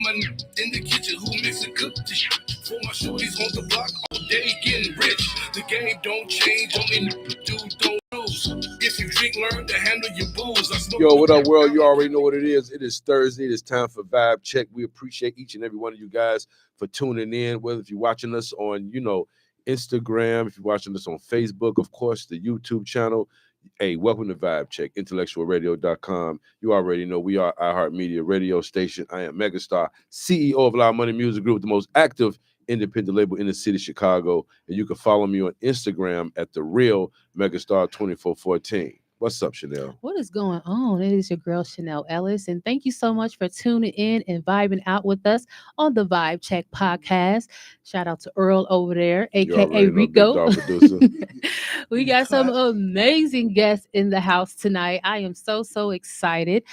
In the kitchen, who makes a good dish? For my shorties on the block, all day getting rich. The game don't change, only dude don't lose. If you drink, learn to handle your booze. Yo, what up, world? You already know what it is. It is Thursday. It is time for Vibe Check. We appreciate each and every one of you guys for tuning in. Whether if you're watching us on, Instagram, if you're watching us on Facebook, of course, the YouTube channel. Hey, welcome to Vibe Check, IntellectualRadio.com. You already know we are iHeartMedia radio station. I am Megastar, CEO of Loud Money Music Group, the most active independent label in the city of Chicago. And you can follow me on Instagram at the real Megastar2414. What's up, Chanel? What is going on? It is your girl, Chanel Ellis. And thank you so much for tuning in and vibing out with us on the Vibe Check podcast. Shout out to Earl over there, a.k.a. Rico. We got some amazing guests in the house tonight. I am so excited.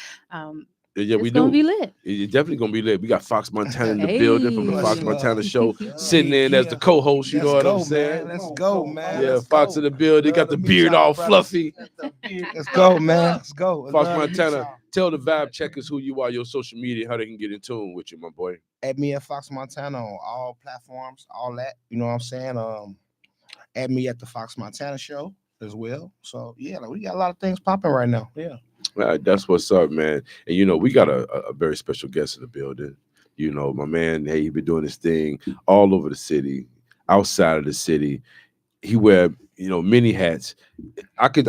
Yeah, it's gonna be lit. It's definitely gonna be lit. We got Fox Montana in the building from the Fox Montana show, sitting in as the co-host. You know what I'm saying? Let's go, man. Yeah, Fox in the building. Got the beard all fluffy. Let's go, man. Let's go. Fox Montana, tell the Vibe Checkers who you are, your social media, how they can get in tune with you, my boy. Add me at Fox Montana on all platforms, all that. You know what I'm saying? Add me at the Fox Montana show as well. So yeah, we got a lot of things popping right now. Yeah. That's what's up, man. And we got a very special guest in the building. My man, hey, he been doing this thing all over the city, outside of the city. He wear, many hats. I could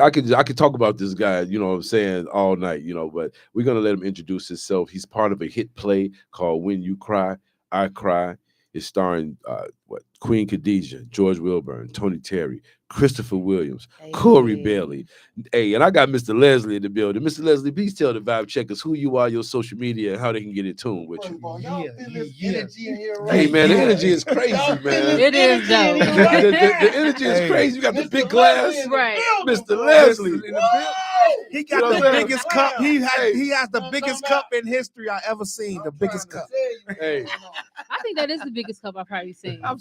talk about this guy, you know what I'm saying, all night, but we're gonna let him introduce himself. He's part of a hit play called When You Cry, I Cry. It's starring Queen Khadijah, George Wilburn, Tony Terry, Christopher Williams, Corey Bailey. Hey, and I got Mr. Leslie in the building. Mr. Leslie, please tell the Vibe Checkers who you are, your social media, and how they can get in tune with you. Hey, man, the energy is crazy, man. It is, though. The energy is crazy. You got the big glass. Right. Mr. Leslie. He got the biggest cup. He has the biggest cup in history I ever seen. The biggest cup. Hey, I think that is the biggest cup I've probably seen. I've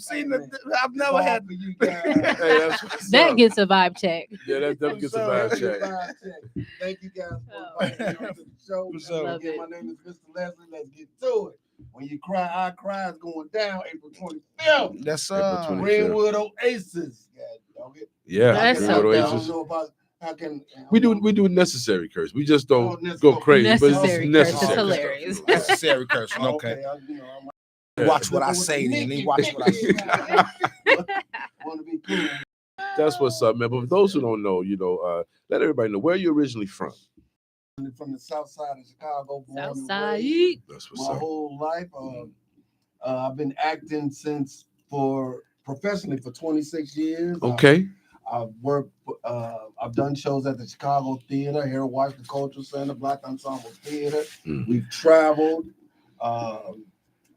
never had for you guys. That gets a vibe check. Yeah, that definitely gets a vibe check. Thank you guys for inviting me to the show. Love it. My name is Mr. Leslie. Let's get to it. When You Cry, I Cry is going down April 25th. That's Redwood Oasis. Yeah, that's Redwood I Oasis. don't know about how can We do necessary curse. We just don't go crazy, but it's necessary. It's hilarious. necessary cursing. Okay. Watch what I say, then. Watch what I say. Want to be cool. That's what's up, man. But for those who don't know, let everybody know where you're originally from. From the south side of Chicago. South side. That's what's My up. whole life. I've been acting professionally for 26 years. Okay. I've worked. I've done shows at the Chicago Theater, Harold Washington Cultural Center, Black Ensemble Theater. We've traveled.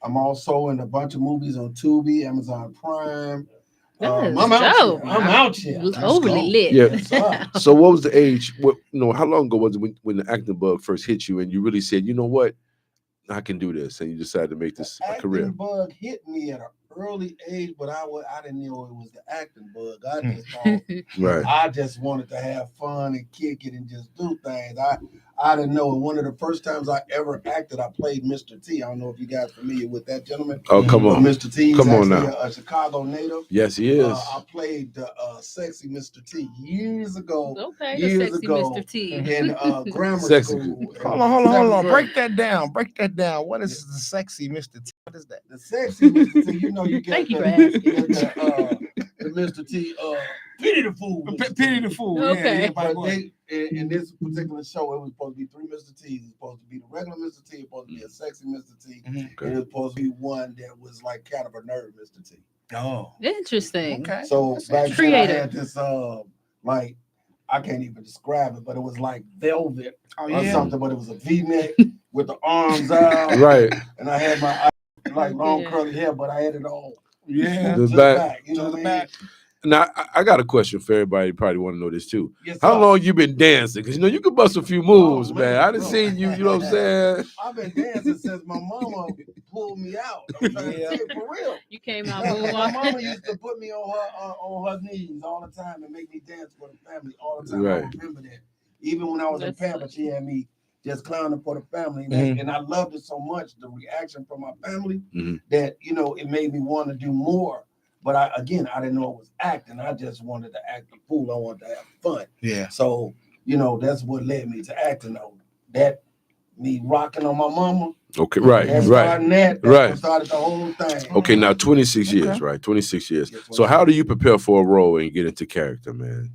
I'm also in a bunch of movies on Tubi, Amazon Prime. I'm out here. Overly lit. Yeah. So what was the age? How long ago was it when the acting bug first hit you and you really said, you know what, I can do this, and you decided to make this a career? The acting bug hit me at an early age, but I didn't know it was the acting bug. I just thought, right. I just wanted to have fun and kick it and just do things. I didn't know. One of the first times I ever acted, I played Mr. T. I don't know if you guys are familiar with that gentleman. Oh, come on. Mr. T. Come on now. A Chicago native. Yes, he is. I played the sexy Mr. T years ago. Okay, years the sexy ago Mr. T. in grammar Sexy. school. Hold on. Break that down. What is the sexy Mr. T? What is that? The sexy Mr. T. You get Thank you for asking. the Mr. T. Pity the Fool. Pity the Fool. Okay. Yeah, But in this particular show, it was supposed to be 3 Mr. T's. It was supposed to be the regular Mr. T. It was supposed to be a sexy Mr. T. Okay. And it was supposed to be one that was like kind of a nerd Mr. T. Oh. Interesting. Okay. So back then I creative. had this like, I can't even describe it, but it was like velvet or something, but it was a V-neck with the arms out. Right. And I had my like long curly hair, but I had it all. Yeah. The to back. You know what I mean? back. Now, I got a question for everybody. You probably want to know this too. Yes, How sir. long you been dancing? Because you can bust a few moves, Oh, man. man, I done bro. seen you. You know what I'm saying? I've been dancing since my mama pulled me out. I'm trying to tell you for real. You came out My mama moonwalking. used to put me on her knees all the time and make me dance for the family all the time. Right. I remember that. Even when I was in That's Pampa, she had me just clowning for the family. And I loved it so much, the reaction from my family, that, you know, it made me want to do more. But I didn't know it was acting. I just wanted to act a fool. I wanted to have fun. Yeah. So, you know, that's what led me to acting, though. That me rocking on my mama. Okay, right. That's starting that. That's what started the whole thing. Okay, now 26 years, right? 26 years. So how do you prepare for a role and get into character, man?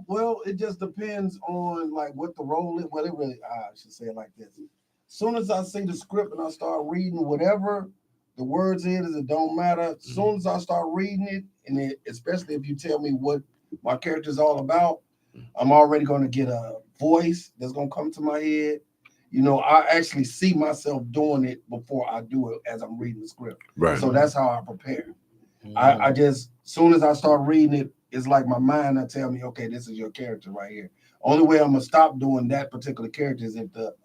Well, it just depends on like what the role is. Well, I should say it like this. As soon as I see the script and I start reading whatever the words is, it don't matter. As soon as I start reading it, and especially if you tell me what my character is all about, I'm already going to get a voice that's going to come to my head. You know, I actually see myself doing it before I do it as I'm reading the script. Right. So that's how I prepare. I just, as soon as I start reading it, it's like my mind will tell me, okay, this is your character right here. Only way I'm going to stop doing that particular character is if the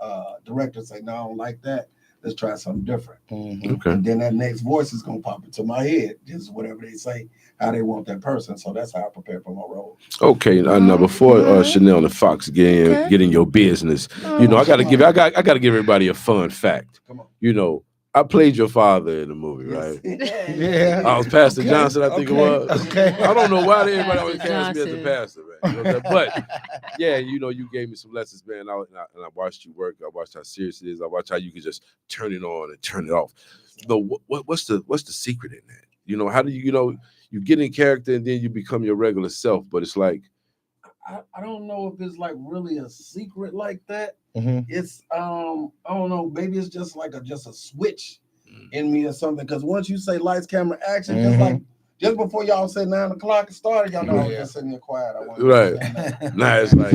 director say, no, I don't like that. Let's try something different. Okay. And then that next voice is going to pop into my head. Just whatever they say, how they want that person. So that's how I prepare for my role. Okay. Now before Chanel and Fox get in your business, you know, I got to give everybody a fun fact. Come on. You know, I played your father in the movie, right? Yeah. I was Pastor Johnson, I think it was. Okay. I don't know why everybody always Pastor cast me as a pastor, man. You know, but yeah, you know, you gave me some lessons, man. And I watched you work. I watched how serious it is. I watched how you can just turn it on and turn it off. No, what's the secret in that? You know, how do you get in character and then you become your regular self? But it's like, I don't know if it's like really a secret like that. It's I don't know, maybe it's just like a switch in me or something. Because once you say lights, camera, action, just before y'all say 9 o'clock started, y'all know I was just sitting there quiet. I right. Nah, it's like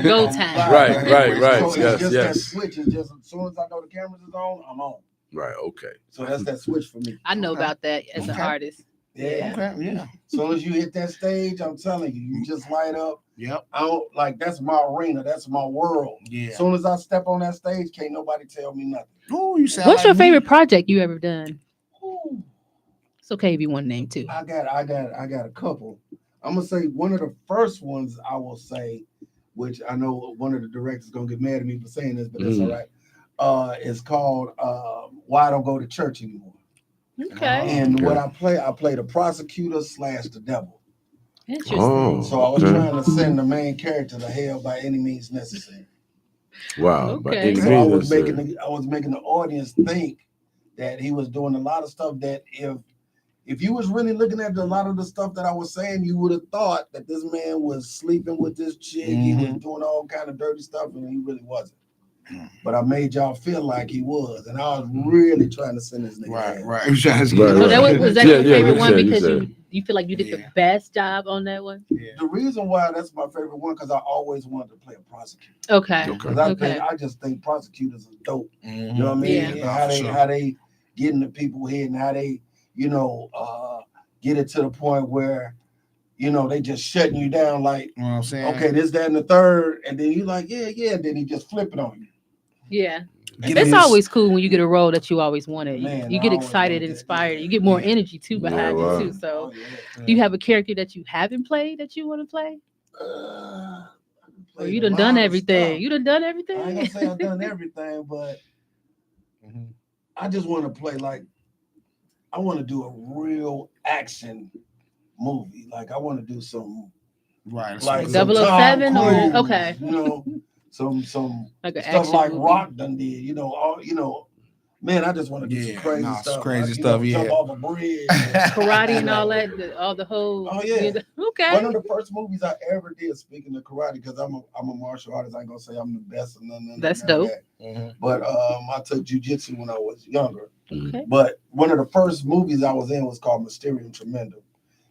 go time. Right. So Yes. That switch is just as soon as I know the cameras is on, I'm on. Right. Okay. So that's that switch for me. I know about that as an artist. Yeah. Okay. Yeah. As soon as you hit that stage, I'm telling you, you just light up. Yep. I don't like that's my arena, that's my world. Yeah. As soon as I step on that stage, can't nobody tell me nothing. Ooh, you sound What's like your me. favorite project you ever done? Ooh, It's okay if you want to name two. I got a couple. I'm gonna say one of the first ones I will say, which I know one of the directors gonna get mad at me for saying this, but that's all right. It's called Why I Don't Go to Church Anymore. Okay. And what I play the prosecutor / the devil. Interesting. Oh. So I was trying to send the main character to hell by any means necessary. Wow. Okay. So I was making the audience think that he was doing a lot of stuff that if you was really looking at a lot of the stuff that I was saying, you would have thought that this man was sleeping with this chick, he was doing all kind of dirty stuff, and he really wasn't. But I made y'all feel like he was, and I was really trying to send his nigga. Right. So that was that your favorite one because said. you feel like you did the best job on that one? Yeah. The reason why that's my favorite one because I always wanted to play a prosecutor. Okay. Because I just think prosecutors are dope. You know what I mean? Yeah. How they get in the people's head and how they, get it to the point where, they just shutting you down like, You know what I'm saying? okay, this, that, and the third, and then you like, yeah, and then he just flip it on you. Yeah. It's always cool when you get a role that you always wanted. Man, you get I always excited, wanted that. inspired. You get more energy too behind wow. you too. So, yeah. do you have a character that you haven't played that you want to play? Or you done everything. Stuff. You done I everything. ain't gonna say I've done everything, but I just want to play I want to do a real action movie. Like I want to do some Right. like 007 or okay. Some Like an stuff action like movie. Rock done did. Man, I just want to do some crazy stuff. Crazy like, stuff. Jump off a bridge. Karate and all that, all the whole. Oh yeah. Okay. One of the first movies I ever did, speaking of karate, because I'm a martial artist. I ain't gonna say I'm the best or nothing. That's dope. But I took jujitsu when I was younger. Okay. But one of the first movies I was in was called Mysterium Tremendum.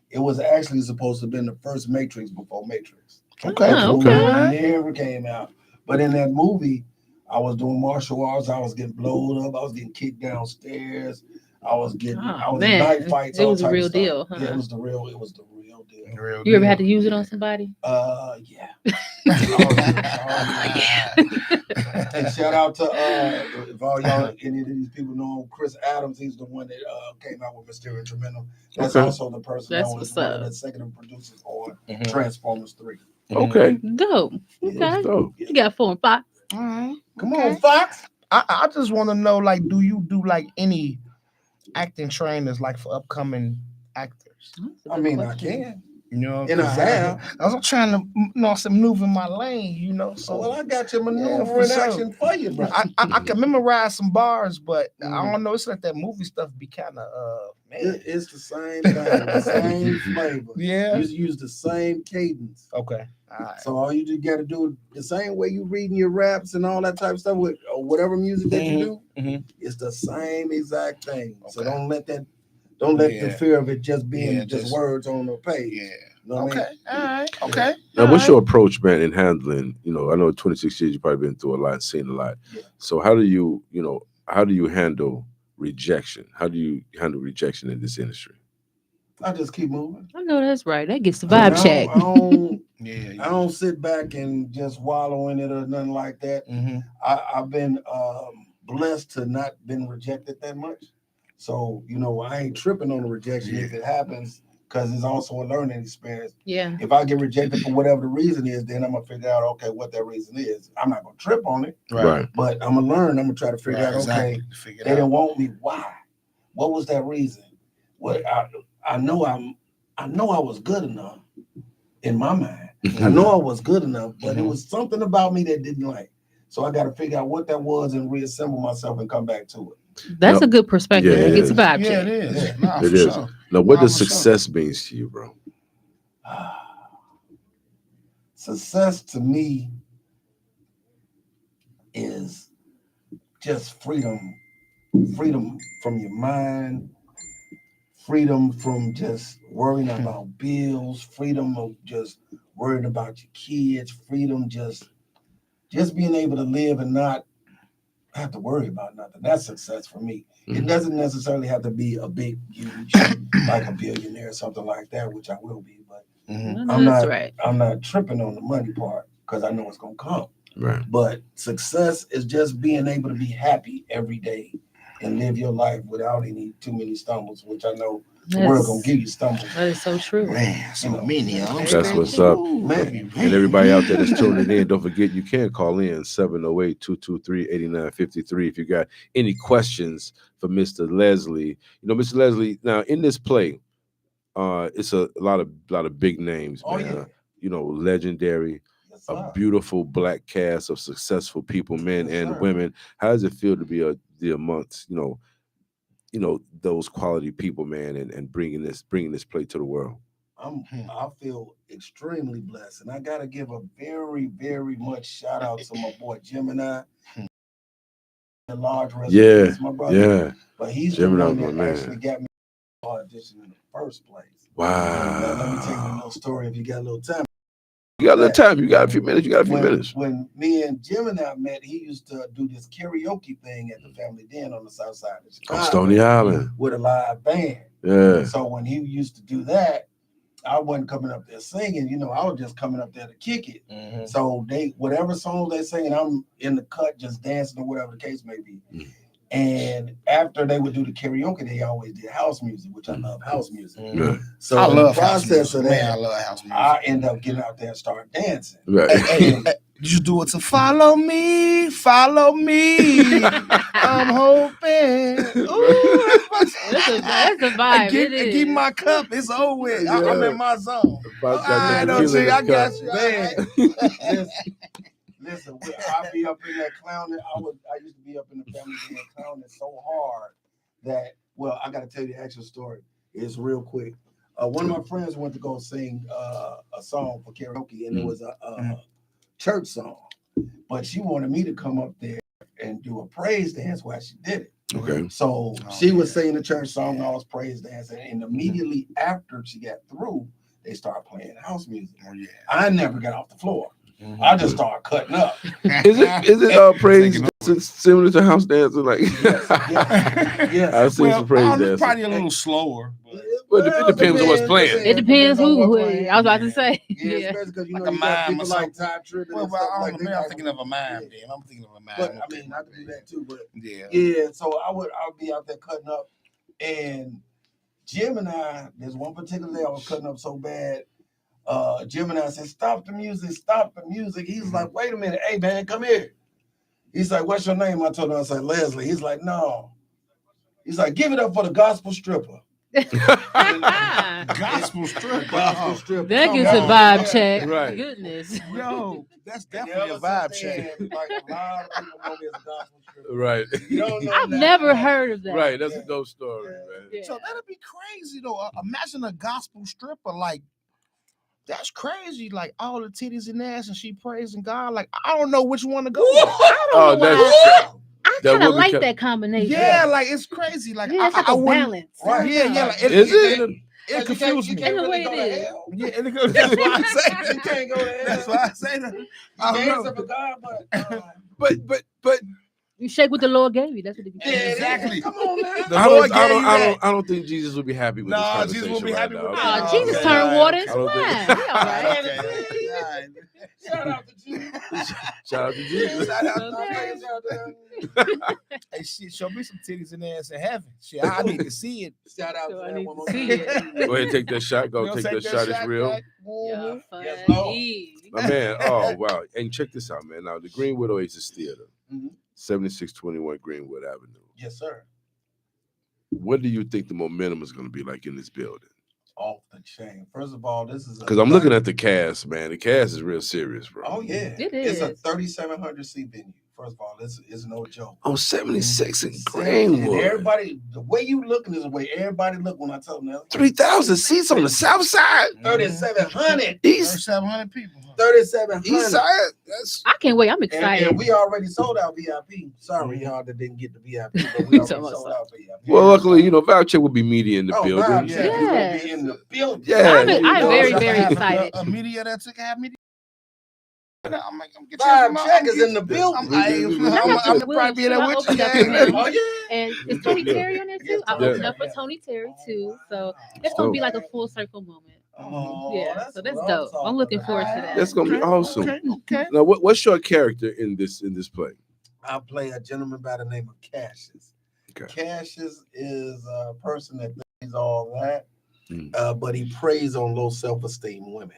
It was actually supposed to have been the first Matrix before Matrix. Okay. It never came out. But in that movie, I was doing martial arts. I was getting blown up. I was getting kicked downstairs. I was in knife fights. It was all a real type of deal. stuff. Huh? Yeah, it was the real deal. You ever had to use it on somebody? Yeah. And shout out to if all y'all any of these people know Chris Adams, he's the one that came out with Mysterium Tremendum. That's also the person that was one of the executive producers on Transformers 3. Okay. Dope. Okay. Dope. You got 4 and 5. All right. Come on, Fox. I just want to know, like, do you do like any acting trainers like for upcoming actors? I mean, I can. You know, And I have. I was trying to, some maneuver my lane, you know. So Well, I got your for maneuvering sure. action for you, bro. I can memorize some bars, but I don't know. It's like that movie stuff be kind of man. It's the same thing, the same flavor. Yeah. You use the same cadence. Okay. All right. So all you just got to do the same way you reading your raps and all that type of stuff with or whatever music that you do. It's the same exact thing. Okay. So don't let the fear of it just being just words on the page. Yeah. You know what I mean? All right. Okay. Now, what's your approach, man, in handling? You know, I know 26 years you've probably been through a lot, seen a lot. Yeah. So how do you handle rejection? How do you handle rejection in this industry? I just keep moving. I know that's right. That gets the vibe check. I don't sit back and just wallow in it or nothing like that. I've been blessed to not been rejected that much. So, you know, I ain't tripping on the rejection if it happens, because it's also a learning experience. Yeah. If I get rejected for whatever the reason is, then I'm going to figure out, okay, what that reason is. I'm not going to trip on it. Right. But I'm going to learn. I'm going to try to figure out, okay, they didn't want me. Why? What was that reason? Well, I know I was good enough in my mind. I know I was good enough, but it was something about me that didn't like. So I got to figure out what that was and reassemble myself and come back to it. That's a good perspective. Yeah, it gets a vibe check. Yeah, it is. Yeah. Nah, it is. Sure. Now, what does success means to you, bro? Success to me is just freedom. Freedom from your mind. Freedom from just worrying about bills. Freedom of just worrying about your kids. Freedom just being able to live and not have to worry about nothing. That's success for me. It doesn't necessarily have to be a big, huge, like a billionaire or something like that, which I will be. But I'm not tripping on the money part because I know it's gonna come. Right. But success is just being able to be happy every day and live your life without too many stumbles, which I know the world gonna give you stumbles. That is so true. Man, so many of them. That's what's up. Man. And everybody out there that's tuning in, don't forget you can call in 708-223-8953 if you got any questions for Mr. Leslie. You know, Mr. Leslie, now in this play, it's a lot of big names, man. Yeah. You know, legendary, a beautiful black cast of successful people, men and women. How does it feel to be amongst, you know, those quality people, man, and bringing this play to the world? I feel extremely blessed, and I gotta give a very, very much shout out to my boy Gemini. A large resume, my brother. Yeah, but he's Gemini, the one that actually got me audition in the first place. Wow. Let me tell you a little story if you got a little time. You got a little time. You got a few minutes. When me and Gemini met, he used to do this karaoke thing at the Family Den on the south side of Chicago. On Stony Island. With a live band. Yeah. So when he used to do that, I wasn't coming up there singing. You know, I was just coming up there to kick it. So whatever songs they singing, I'm in the cut just dancing or whatever the case may be. And after they would do the karaoke, they always did house music, which I love house music. So I love the process of that, I love house music. I end up getting out there and start dancing. Right. Hey, you do it to follow me. I'm hoping. Ooh, that's a vibe. Keep my cup. It's over with. Yeah. I'm in my zone. I got you. Man. Listen, I be up in that clowning. I used to be up in the Family Den clowning so hard that, well, I got to tell you the actual story. It's real quick. One of my friends went to go sing a song for karaoke, and it was a church song. But she wanted me to come up there and do a praise dance while she did it. Okay. So she was singing the church song, I was praise dancing, and immediately after she got through, they started playing house music. I never got off the floor. I just started cutting up. Is it praise similar to house dancing? Like, yes. I've seen some praise dancing. Probably a little slower. But it depends on what's playing. It depends who. I was about to say. Yeah, especially because you like know you got people like Ty Tribbett. I'm thinking of a mime. Then I'm thinking of a mime. But I mean, I can do that too. But yeah. So I'll be out there cutting up, and Gemini. There's one particular day I was cutting up so bad. Gemini said, stop the music. He's like, wait a minute. Hey, man, come here. He's like, what's your name? I told him, I said, Leslie. He's like, no. He's like, give it up for the gospel stripper. Gospel stripper. Gospel stripper. That Come gets a on. vibe check. Right. Goodness. Yo, that's And definitely a ever vibe since check. then, like a lot of people know me as a gospel stripper. Right. You don't know I've that. never heard of that. Right. That's a dope story, man. Yeah. So that'd be crazy though. Imagine a gospel stripper, like that's crazy. Like all the titties and ass, and she praising God. Like I don't know which one to go with. I don't know why. I that kind of would be like ca- that combination. Yeah, like it's crazy. Like Yeah, it's like I a wouldn't. balance. Right. Yeah. Like, Is it? It confused me. In a way it is. Yeah, that's why I say You that. can't go to hell. That's why I say that. I You don't dance know. for God, But You shake what the Lord gave you. That's what it be. yeah, Exactly. Come on now. The Lord gave you that. I don't think Jesus would be happy with this Nah, conversation Jesus will be right happy now. with Oh, that. Jesus Okay. turned water into I don't wine. think- He all right. Okay. Shout out to Jesus. Shout out to Jesus. Shout out to Okay. Jesus. Hey, shit, show me some titties and ass in heaven. Shit, I need to see it. Shout out So to I that need one to more see time. it. Go ahead and take that shot. Go You know, take that that shot. It's real. Jack. Yeah, Yes, funny. My man. Oh, wow. And check this out, man. Now, the Greenwood Oasis Theater, Mhm. 7621 Greenwood Avenue. Yes, sir. What do you think the momentum is going to be like in this building? Off the chain. First of all, this is Because I'm looking at the cast, man. The cast is real serious, bro. Oh yeah, It It's a is. 3,700 seat venue. First of all, it's no joke. Oh, 76 in And Greenwood. everybody, the way you looking is the way everybody look when I tell them that. 3,000 seats on the south side. 3,700. East, 700 people. 3,700. east side. That's I can't wait. I'm And excited. we already sold out VIP. Sorry, y'all that didn't get the VIP, but we already Talking about sold out VIP. well, luckily, Voucher will be media in the building. Vibe Yeah. check, we gonna Yes. be in the building. Yeah, I'm very, very excited. A media that took half media. I'm get Vibe check is in the building. I'm probably be there with you. Yeah. Oh yeah. And is Tony Terry on there too? I Yeah. opened up for Tony Terry too. So it's going to be like a full circle moment. Oh, Yeah, so that's what dope. talking I'm looking about. forward to that. That's gonna be awesome. Okay. Now, what's your character in this play? I play a gentleman by the name of Cassius. Okay. Cassius is a person that thinks all that, Mm. but he preys on low self-esteem women.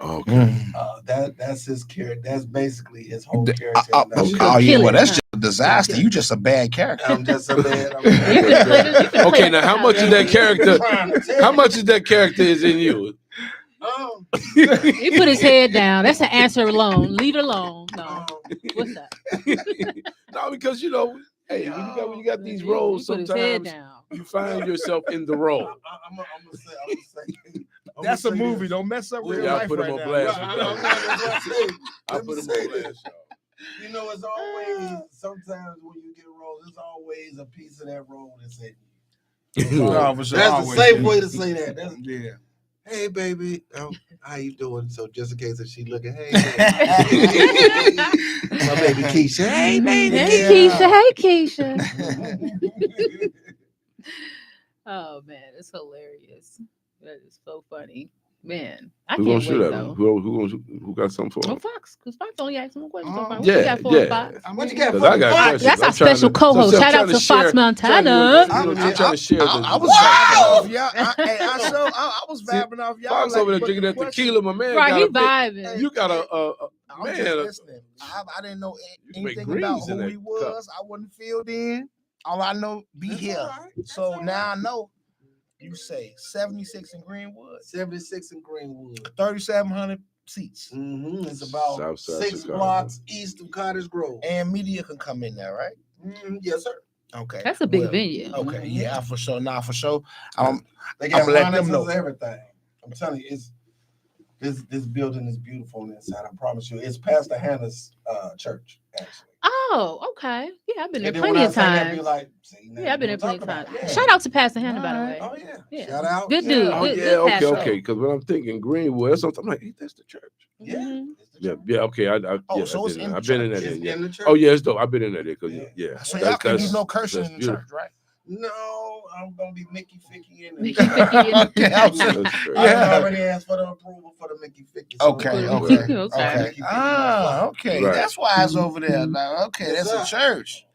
Oh, Lord. Okay. That's his character. That's basically his whole The- character. Oh, in a nutshell. oh, yeah, Kill well, it, that's huh? just a disaster. You just a bad character. I'm just a man. You can play this- you can Okay, play now this how out. much of that character? Trying to tell How you. much of that character is in you? He put his head down. That's an answer alone. Leave it alone. No. What's that? No, because hey, when you got these He roles, put his head sometimes down. you find yourself in the role. I'm gonna say. That's a movie. Don't mess up real Yeah, I life put him right on now. blast. I'm not gonna say. I Let me put him say on this. blast, y'all. It's always sometimes when you get roles, there's always a piece of that role that's in you. No, for sure. That's the Always. safe way to say that. That's, Yeah. hey baby, how you doing? So just in case if she looking, hey, Hey, my baby Keisha, hey baby. Keisha. Hey, Keisha. Oh, man. It's hilarious. That is so funny. Man, I Who gonna can't shoot wait, at him? though. Who got something for Oh, him? Fox. Because Fox only asked him a question so Oh, far. What you Yeah, got for him, yeah. Fox? What you got? Because I got Fox? questions. That's our I'm trying special to- co-host. I'm Shout trying out to share- Fox Montana. I'm trying to share this. I was Wow. vibing off y'all. I was vibing off y'all. Fox over there but drinking the that question- tequila, my man. Right, got he a big- vibing. You got a I'm man. just listening. I didn't know You can make anything about greens in who that he was. I wasn't filled in. All I know, be That's here. all right. That's So all now I know. You say 76 in Greenwood, 76 in Greenwood. 3,700 seats, It's about Southside 6 Chicago. blocks east of Cottage Grove. and media can come in there, right? Yes, sir. Okay, That's a big well, venue. Okay, yeah, for sure. Nah, for sure. They got I'ma let them harnesses, know. everything. I'm telling you, this building is beautiful on the inside. I promise you. It's Pastor Hannah's church, actually. Oh, okay. Yeah, I've been there And then plenty when of I say that, be times. like, see, now Yeah, I've been you there plenty talk of about times. it. Yeah. Shout out to Pastor Hannah, by the way. Alright. Oh yeah. Yeah. Shout out. Good Yeah. dude. Oh Good- yeah, good okay, pastor. okay. Because when I'm thinking Greenwood, that's something. I'm like, hey, that's the church. Yeah. Mhm. It's the Yeah, church. yeah, okay. Oh, Yeah, so it's in the I've been in that. It's Yeah. in the church. Oh yeah, it's dope. I've been in there because Yeah. yeah. So y'all can do no cursing that's in the beautiful. church, right? No, I'm gonna be Mickey Ficky in Mickey it. Ficky in Okay, I'm saying- That's great. I Yeah. already asked for the approval for the Mickey Ficky. so Okay, I'm Cool. gonna okay, do it. Okay. okay. Mickey Ficky Ah, my okay. Right. That's why it's over there. Now, okay, Yes, that's a sir. church.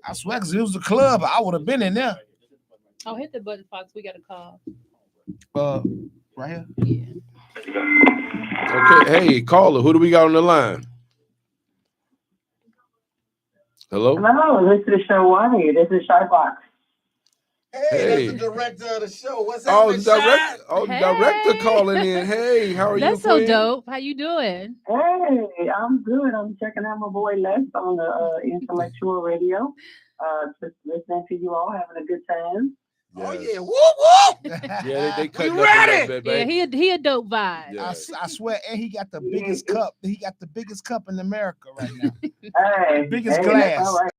I swear, because it was a club, I would have been in there. Oh, hit the button, Fox. We got a call. Right here. Yeah. Okay, hey caller, who do we got on the line? Hello? Hello, this is Shawani. This is Shy Box. Hey, that's the director of the show. What's Oh, happening, the director calling in. Hey, how are you, That's so Queen? dope. How you doing? Hey, I'm good. I'm checking out my boy Les on the Intellectual Radio. Just listening to you all, having a good time. Oh Yes. yeah, whoop whoop. Yeah, they cutting You up a ready? little bit, Yeah, babe. he a dope vibe. Yeah. I swear, and he got the biggest cup. He got the biggest cup in America right now. Hey, Biggest hey, glass. That's all right.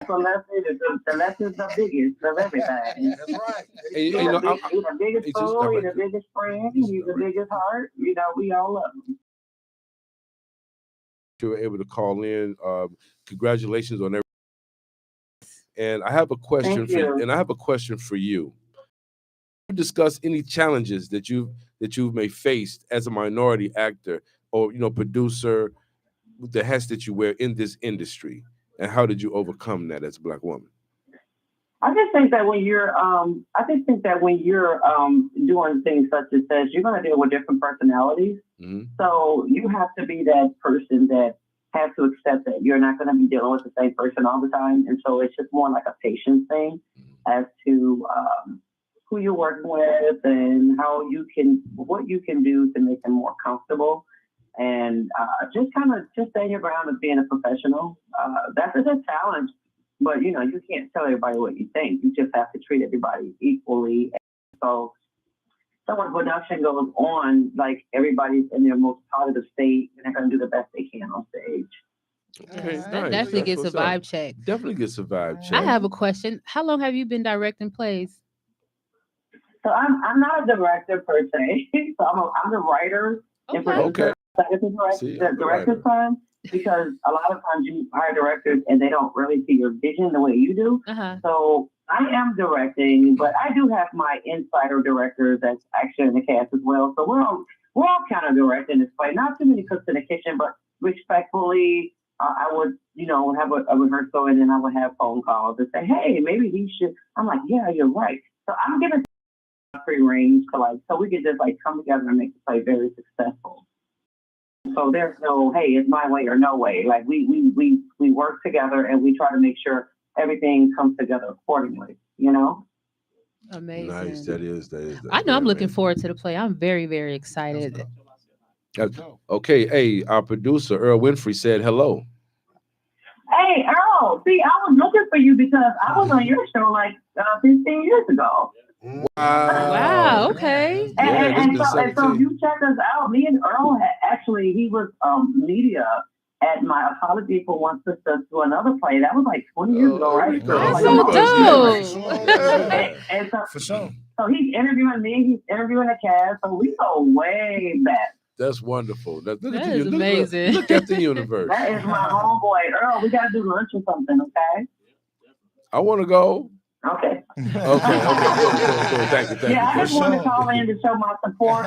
So Les is the biggest of everything. That's right. Hey, He's you know, the biggest it's just fool. He's director. the biggest friend. Just He's the director. biggest heart. You know, we all love him. You were able to call in. Congratulations on everything. And I have a question Thank you. and I have a question for you. You discuss any challenges that you may face as a minority actor or producer, the hats that you wear in this industry, and how did you overcome that as a Black woman? I just think that when you're, doing things such as this, you're going to deal with different personalities. Mm-hmm. So you have to be that person that has to accept that you're not going to be dealing with the same person all the time. And so it's just more like a patience thing as to who you're working with and what you can do to make them more comfortable. And just stand your ground as being a professional. That's a challenge. But, you can't tell everybody what you think. You just have to treat everybody equally. And so when production goes on, like everybody's in their most positive state and they're going to do the best they can on stage. Okay, Yes, that nice. definitely That's gets a what's up. vibe check. Definitely gets a vibe check. I have a question. How long have you been directing plays? So I'm not a director per se. So I'm the writer and producer. Okay. So I get the director's time because a lot of times you hire directors and they don't really see your vision the way you do. Uh-huh. So I am directing, but I do have my insider directors that's actually in the cast as well. So we're all kind of directing this play. Not too many cooks in the kitchen, but respectfully, I would, have a rehearsal and then I would have phone calls and say, hey, maybe he should. I'm like, yeah, you're right. So I'm giving free range to so we could just come together and make the play very successful. So there's no, hey, it's my way or no way. Like we work together and we try to make sure everything comes together accordingly, Amazing. Nice. That is. I know I'm looking forward to the play. I'm very, very excited. Okay. Hey, our producer, Earl Winfrey, said hello. Hey, Earl, see, I was looking for you because I was on your show 15 years ago. Wow. Okay. And so if you check us out, me and Earl he was media at my Apology for One Sister to Another play. That was 20 years ago, right? That's so dope. And so, For sure. So he's interviewing me, he's interviewing the cast, so we go way back. That's wonderful. That is amazing. Look at the universe. That is my homeboy. Earl, we got to do lunch or something, okay? I want to go. Okay. Okay. Cool. Thank you. Yeah, I just wanted to call in to show my support,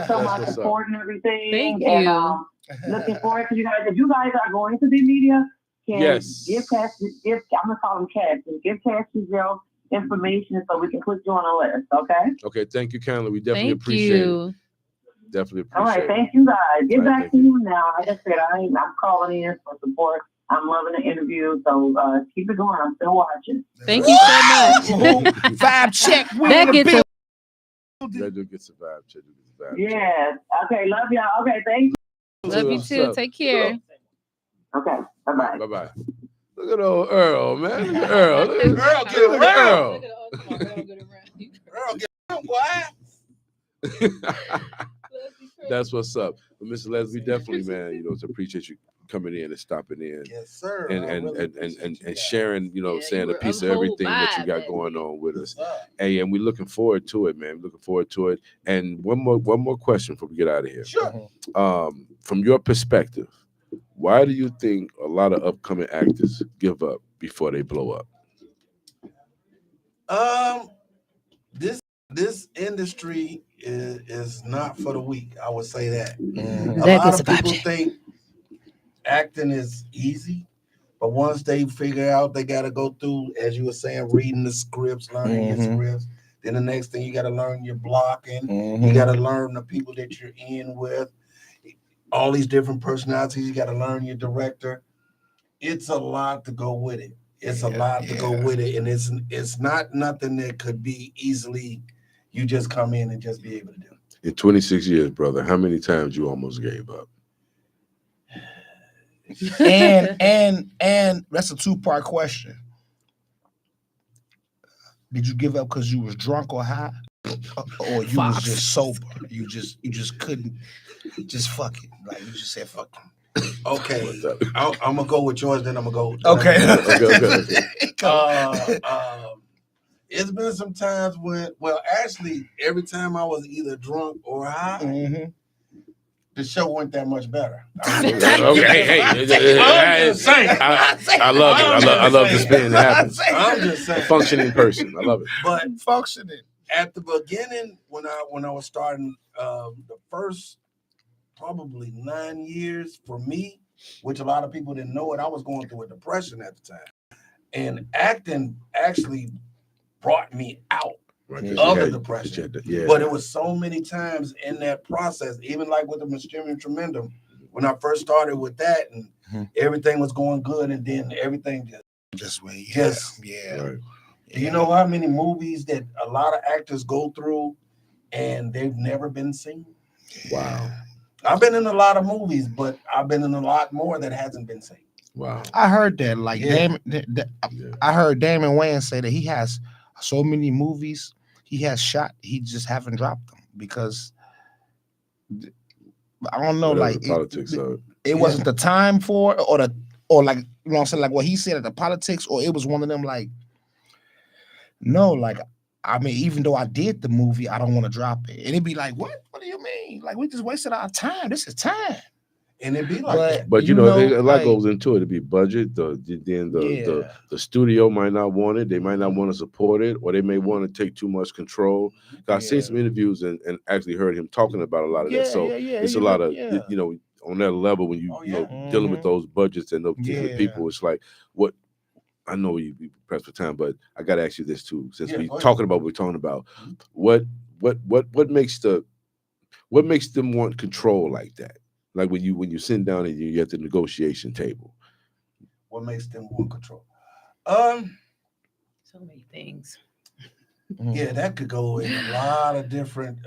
and everything. Thank you. And, looking forward to you guys. If you guys are going to be media, yes. Give I'm gonna call them Cash. Give Cash your information so we can put you on a list. Okay. Okay. Thank you kindly. We definitely appreciate it. Definitely appreciate it. All right. Thank you guys. Get back to you now. Like I said, I'm calling in for support. I'm loving the interview, so keep it going. I'm still watching. Thank you so much. Vibe check. That gets a That do get a vibe check. Yes. Okay. Love y'all. Okay. Thank you. Love you too. Take care. Okay. Bye-bye. Bye-bye. Look at old Earl, man. Look at Earl. Look at Earl. Earl, get him, boy. That's what's up. Well, Mr. Leslie, definitely, man, appreciate you coming in and stopping in. Yes, sir. And sharing, saying a piece of everything that you got going on with us. Hey, and we're looking forward to it, man. We're looking forward to it. And one more question before we get out of here. Sure. From your perspective, why do you think a lot of upcoming actors give up before they blow up? This industry is not for the weak. I would say that. Mm-hmm. A lot of people think acting is easy, but once they figure out they got to go through, as you were saying, reading the scripts, learning your scripts. Then the next thing you got to learn your blocking. You got to learn the people that you're in with. All these different personalities. You got to learn your director. It's a lot to go with it. It's a lot to go with it, and it's not nothing that could be easily. You just come in and just be able to do. In 26 years, brother, how many times you almost gave up? And that's a 2-part question. Did you give up because you was drunk or high, or you was just sober? You just couldn't just fuck it. Like you just said fuck it. Okay, I'm gonna go with yours. Then I'm gonna go. Okay. It's been some times when, well, actually, every time I was either drunk or high, the show went that much better. Okay, hey, I love it. I love the spin that happens. I'm just saying, a functioning person. I love it. But functioning at the beginning, when I was starting, the first probably 9 years for me, which a lot of people didn't know it, I was going through a depression at the time, and acting actually brought me out of the depression. But it was so many times in that process, even like with the Mysterium Tremendum, when I first started with that, and everything was going good, and then everything just Right. Do you know how many movies that a lot of actors go through and they've never been seen? Wow. I've been in a lot of movies, but I've been in a lot more that hasn't been seen. Wow. I heard that. Like I heard Damon Wayans say that he has so many movies he has shot, he just haven't dropped them because I don't know, whatever like the politics of it. It wasn't the time for it, or like, you know what I'm saying, like what he said at the politics, or it was one of them like, no, like, I mean, even though I did the movie, I don't want to drop it. And it'd be like, what do you mean? Like, we just wasted our time. This is time. And it'd be like that. But you know, a lot goes into it. It'd be budget. The studio might not want it. They might not want to support it, or they may want to take too much control. I've seen some interviews and actually heard him talking about a lot of that. So it's a lot of you know, on that level when you know dealing with those budgets and those different people. It's like, what I know you be pressed for time, but I got to ask you this too. Since we're talking about what we're talking about, what makes them want control like that? Like when you sit down and you're at the negotiation table. What makes them want control? So many things. Yeah, that could go in a lot of different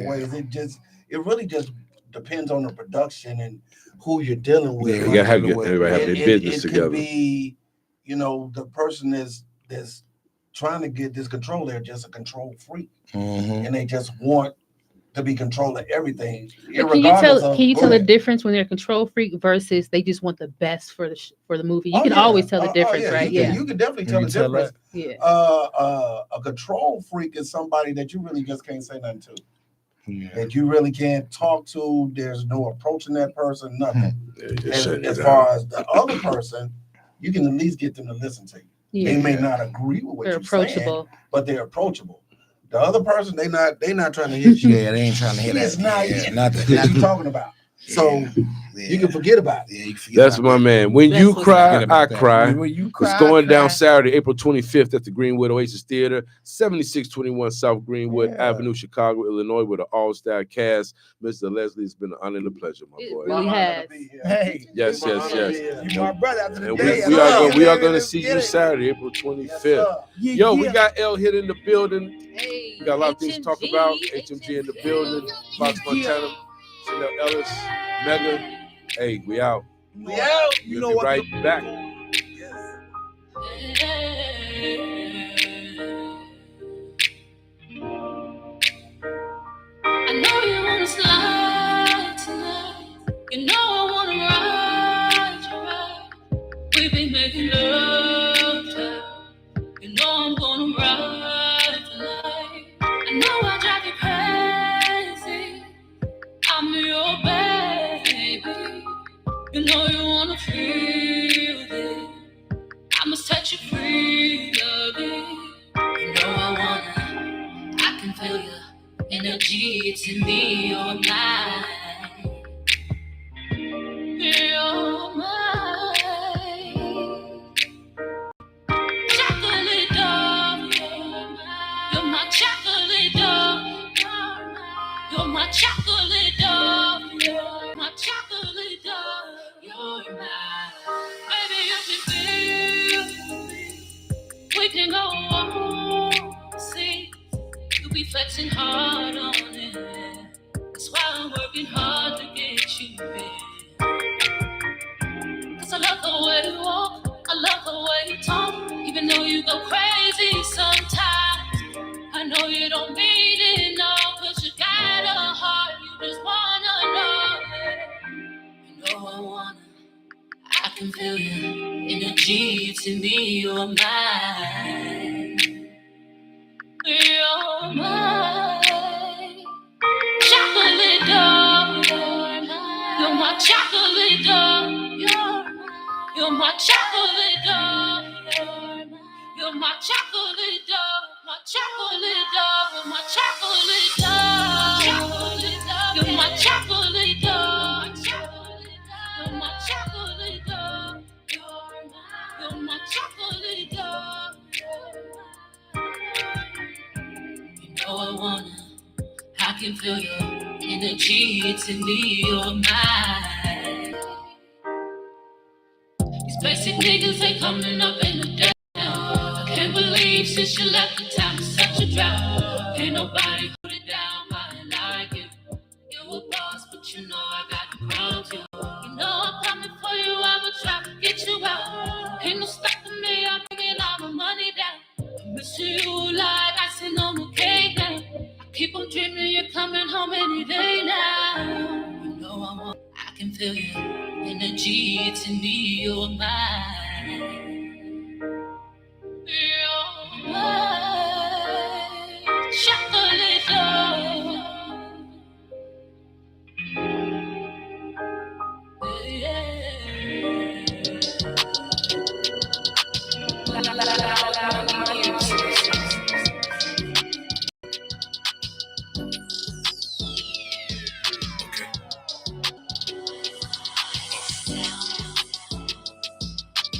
ways. It really just depends on the production and who you're dealing with. Yeah, you gotta have everybody have their business together. It could be, you know, the person that's trying to get this control, they're just a control freak, and they just want to be control of everything. Can you tell the difference when they're a control freak versus they just want the best for the movie? You can always tell the difference, right? You can definitely tell the difference. Yeah. A control freak is somebody that you really just can't say nothing to. That you really can't talk to. There's no approaching that person, nothing. As far as the other person, you can at least get them to listen to you. Yeah. They may not agree with what you're saying, but they're approachable. The other person, they not trying to hit you. Yeah, they ain't trying to hit that. It's not what you talking about. So you can forget about it. Yeah, that's my man. When you cry, I cry. When you cry, it's going down Saturday, April 25th at the Greenwood Oasis Theater, 7621 South Greenwood Avenue, Chicago, Illinois, with an all-star cast. Mr. Leslie, it's been an honor and a pleasure, my boy. It really has. Hey, yes. You my brother after the and day. we are going to see you Saturday, April 25th. Yo, we got L hit in the building. Hey, we got a lot of things to talk about. HMG in the building. Fox Montana. Chanel Ellis, Mega. Hey, we out. We out. You know what? Right back. I know you wanna slide tonight. You know I wanna ride you right. We've been making love time. You know I'm gonna ride tonight. I know I drive you crazy. I'm your baby. You know you wanna feel it. I must set you free, loving. You know I can feel your energy. It's in me, you're mine. You're mine. Chocolate dove, you're my chocolate dove. You're my chocolate dove. You're my chocolate dove. You're mine. Baby, you can feel you know, see, you be flexing hard on it. That's why I'm working hard to get you in. Cause I love the way you walk, I love the way you talk, even though you go crazy sometimes. I know you don't mean it, no, cause you got a heart, you just wanna know it. You know I wanna, I can feel your energy, it's in me, you're mine. You're mine. Chocolate dog, you're my chocolate dog. You're my chocolate dog. You're my chocolate dog. My chocolate dog. You're my chocolate dog. You're my chocolate dog. You're my chocolate dog. You're my chocolate dog. You know I wanna, I can feel your energy, it's in me, you're mine. These basic niggas ain't coming up in the day. I can't believe since you left the town is such a drought. Ain't nobody hold it down, I like it. You a boss, but you know I got the crown too. You know I'm coming for you, I'ma try to get you out. Ain't no stopping me, I'm bringing all my money down. I'm missing you like icing on the cake now. I keep on dreaming you're coming home any day now. You know I want, I can feel your energy, it's in me, you're mine. You're mine. Chocolate dog.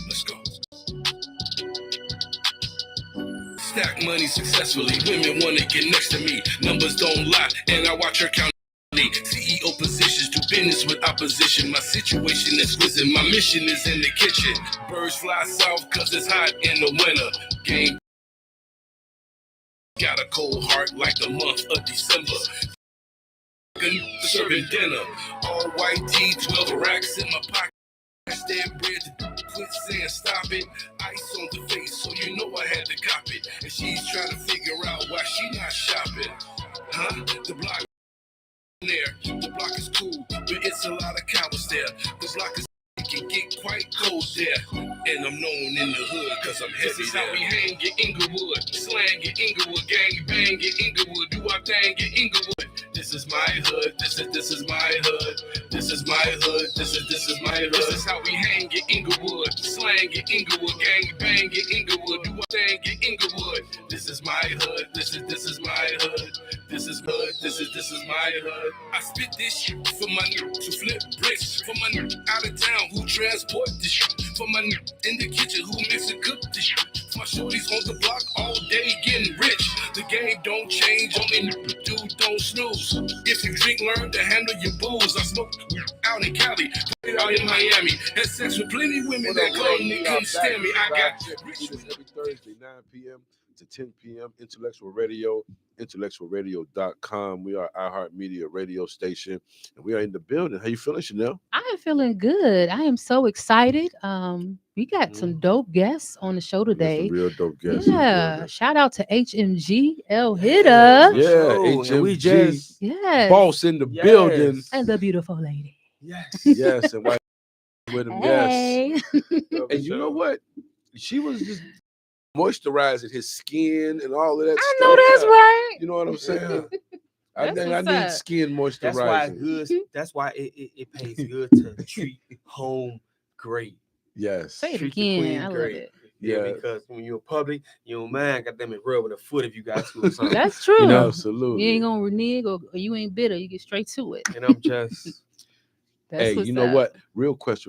Let's go. Stack money successfully. Women want to get next to me. Numbers don't lie, and I watch her count. CEO positions, do business with opposition. My situation is risen, my mission is in the kitchen. Birds fly south cause it's hot in the winter. Game got a cold heart like the month of December. Serving dinner, all white tee, 12 racks in my pocket. Stand bread to quit saying stop it. Ice on the face, so you know I had to cop it. And she's trying to figure out why she not shopping. Huh? The block there. The block is cool, but it's a lot of cowards there. The block is can get quite cold there. And I'm known in the hood cause I'm heavy. This is how we hang at Inglewood. Slang at Inglewood. Gang bang at Inglewood. Do our thing at Inglewood. This is my hood. This is my hood. This is my hood. This is my hood. This is how we hang at Inglewood. Slang at Inglewood. Gang bang at Inglewood. Do our thing at Inglewood. This is my hood. This is my hood. This is hood. This is my hood. I spit this shit for my niggas to flip bricks. For my niggas out of town who transport this shit. For my niggas in the kitchen who mix and cook this shit. For my shorties on the block all day getting rich. The game don't change, only dude don't snooze. If you drink, learn to handle your booze. I smoke out in Cali, put it out in Miami. Had sex with plenty of women that claim they couldn't stand me. I got rich every Thursday, 9 p.m. to 10 p.m. Intellectual Radio, IntellectualRadio.com. We are iHeartMedia radio station, and we are in the building. How you feeling, Chanel? I am feeling good. I am so excited. We got some dope guests on the show today. Real dope guests. Yeah. Shout out to HMG El Hitter. Yeah, HMG. We just, Yes. Boss in the building. And the beautiful lady. Yes, and white with him. Hey. Yes. And you know what? She was just moisturizing his skin and all of that I stuff. know that's right. You know what I'm saying? I That's think I what's need up. skin moisturizing. that's why good. That's why it pays good to treat home great. Yes. Say it Treat the again. queen I love great. it. Yeah. Because when you're in public, you don't mind, goddamn it, rub with a foot if you got to or something. That's true. You know, Absolutely. You ain't gonna renege or you ain't bitter. You get straight to it. and I'm just That's Hey, what's you know up. what? Real quick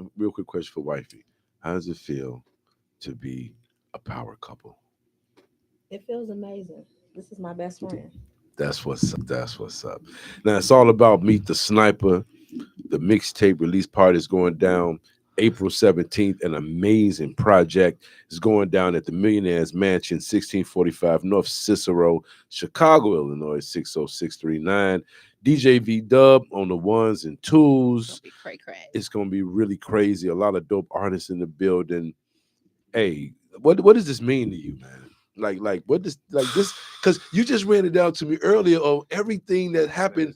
question for wifey. How does it feel to be a power couple? It feels amazing. This is my best friend. That's what's up. That's what's up. Now it's all about Meet the Sniper. The mixtape release party is going down April 17th. An amazing project is going down at the Millionaires Mansion, 1645 North Cicero, Chicago, Illinois, 60639. DJ V-Dub on the ones and twos. It's going to be really crazy. A lot of dope artists in the building. Hey, what does this mean to you, man? Like what does this? Because you just ran it down to me earlier of everything that happened.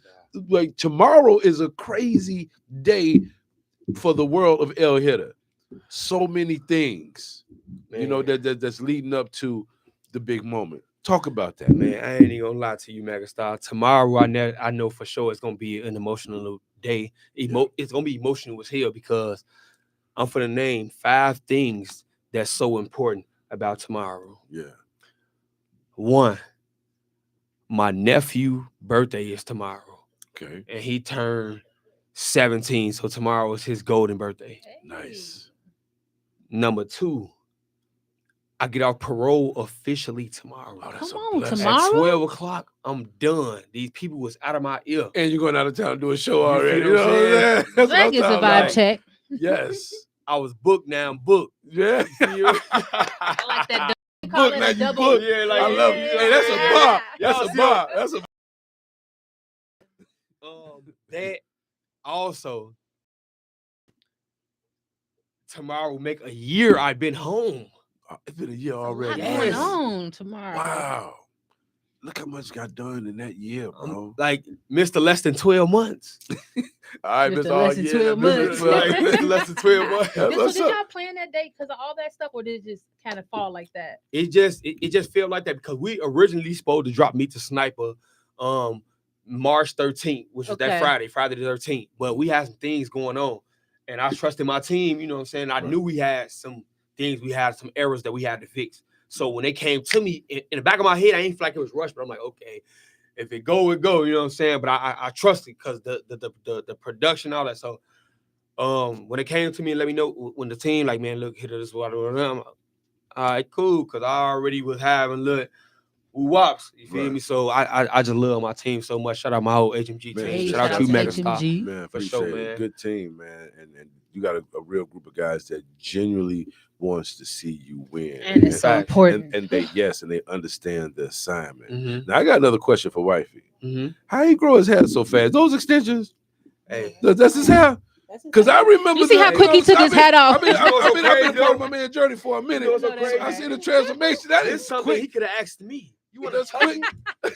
Like tomorrow is a crazy day for the world of El Hitter. So many things, Man. that's leading up to the big moment. Talk about that, Man, I ain't even gonna lie to you, Megastar. Tomorrow, I know for sure it's gonna be an emotional day. It's gonna be emotional as hell because I'm gonna name 5 things that's so important about tomorrow. Yeah. 1, my nephew' birthday is tomorrow. Okay. And he turned 17, so tomorrow is his golden birthday. Nice. Number 2, I get off parole officially tomorrow. Oh, that's Come a on, blessing. tomorrow? At 12 o'clock, I'm done. These people was out of my ear. And you're going out of town to do a show You already. feel You know what I'm saying? That's what That I'm gets a talking vibe about. check. Yes. I was booked, now I'm booked. Yeah. I like that. They call Book, it now a you double. book. Yeah, like I love it. Hey, that's a Yeah. bar. That's Y'all a see bar. That's a That also tomorrow will make a year I've been home. It's been a year A lot already. going Yes. on tomorrow. Wow. Look how much got done in that year, bro. Like Mr. Less than 12 months. All right, Mr. Mr. Less than 12 months. Mr. Less than 12 months. That's So what's did up. y'all plan that date because of all that stuff, or did it just kind of fall like that? It just felt like that because we originally supposed to drop Meet the Sniper March 13th, which is that Friday the 13th. But we had some things going on. And I trusted my team, you know what I'm saying? I knew we had some things, we had some errors that we had to fix. So when they came to me, in the back of my head, I ain't feel like it was rushed, but I'm like, okay, if it go, it go, you know what I'm saying? But I trust it because the production, all that. So when it came to me and let me know when the team, like, man, look, hit this water. I'm like, all right, cool, because I already was having wops, you feel me? So I just love my team so much. Shout out my whole HMG Man, team. hey, Shout out to to Megastar. HMG. Man, For appreciate sure, it. man. Good team, man. And you got a real group of guys that genuinely wants to see you win. And it's so Facts. important. And they understand the assignment. Mm-hmm. Now I got another question for Wifey. Mm-hmm. How he grow his hair so fast? Those extensions? Hey, That's his hair? That's his Because I hair. remember You see how quick he took his hat off? I've been You know what's so I've been crazy, a part of my man journey for a minute. You know what's so So crazy? I see the transformation. That This is something quick. he could have asked me. You want That's to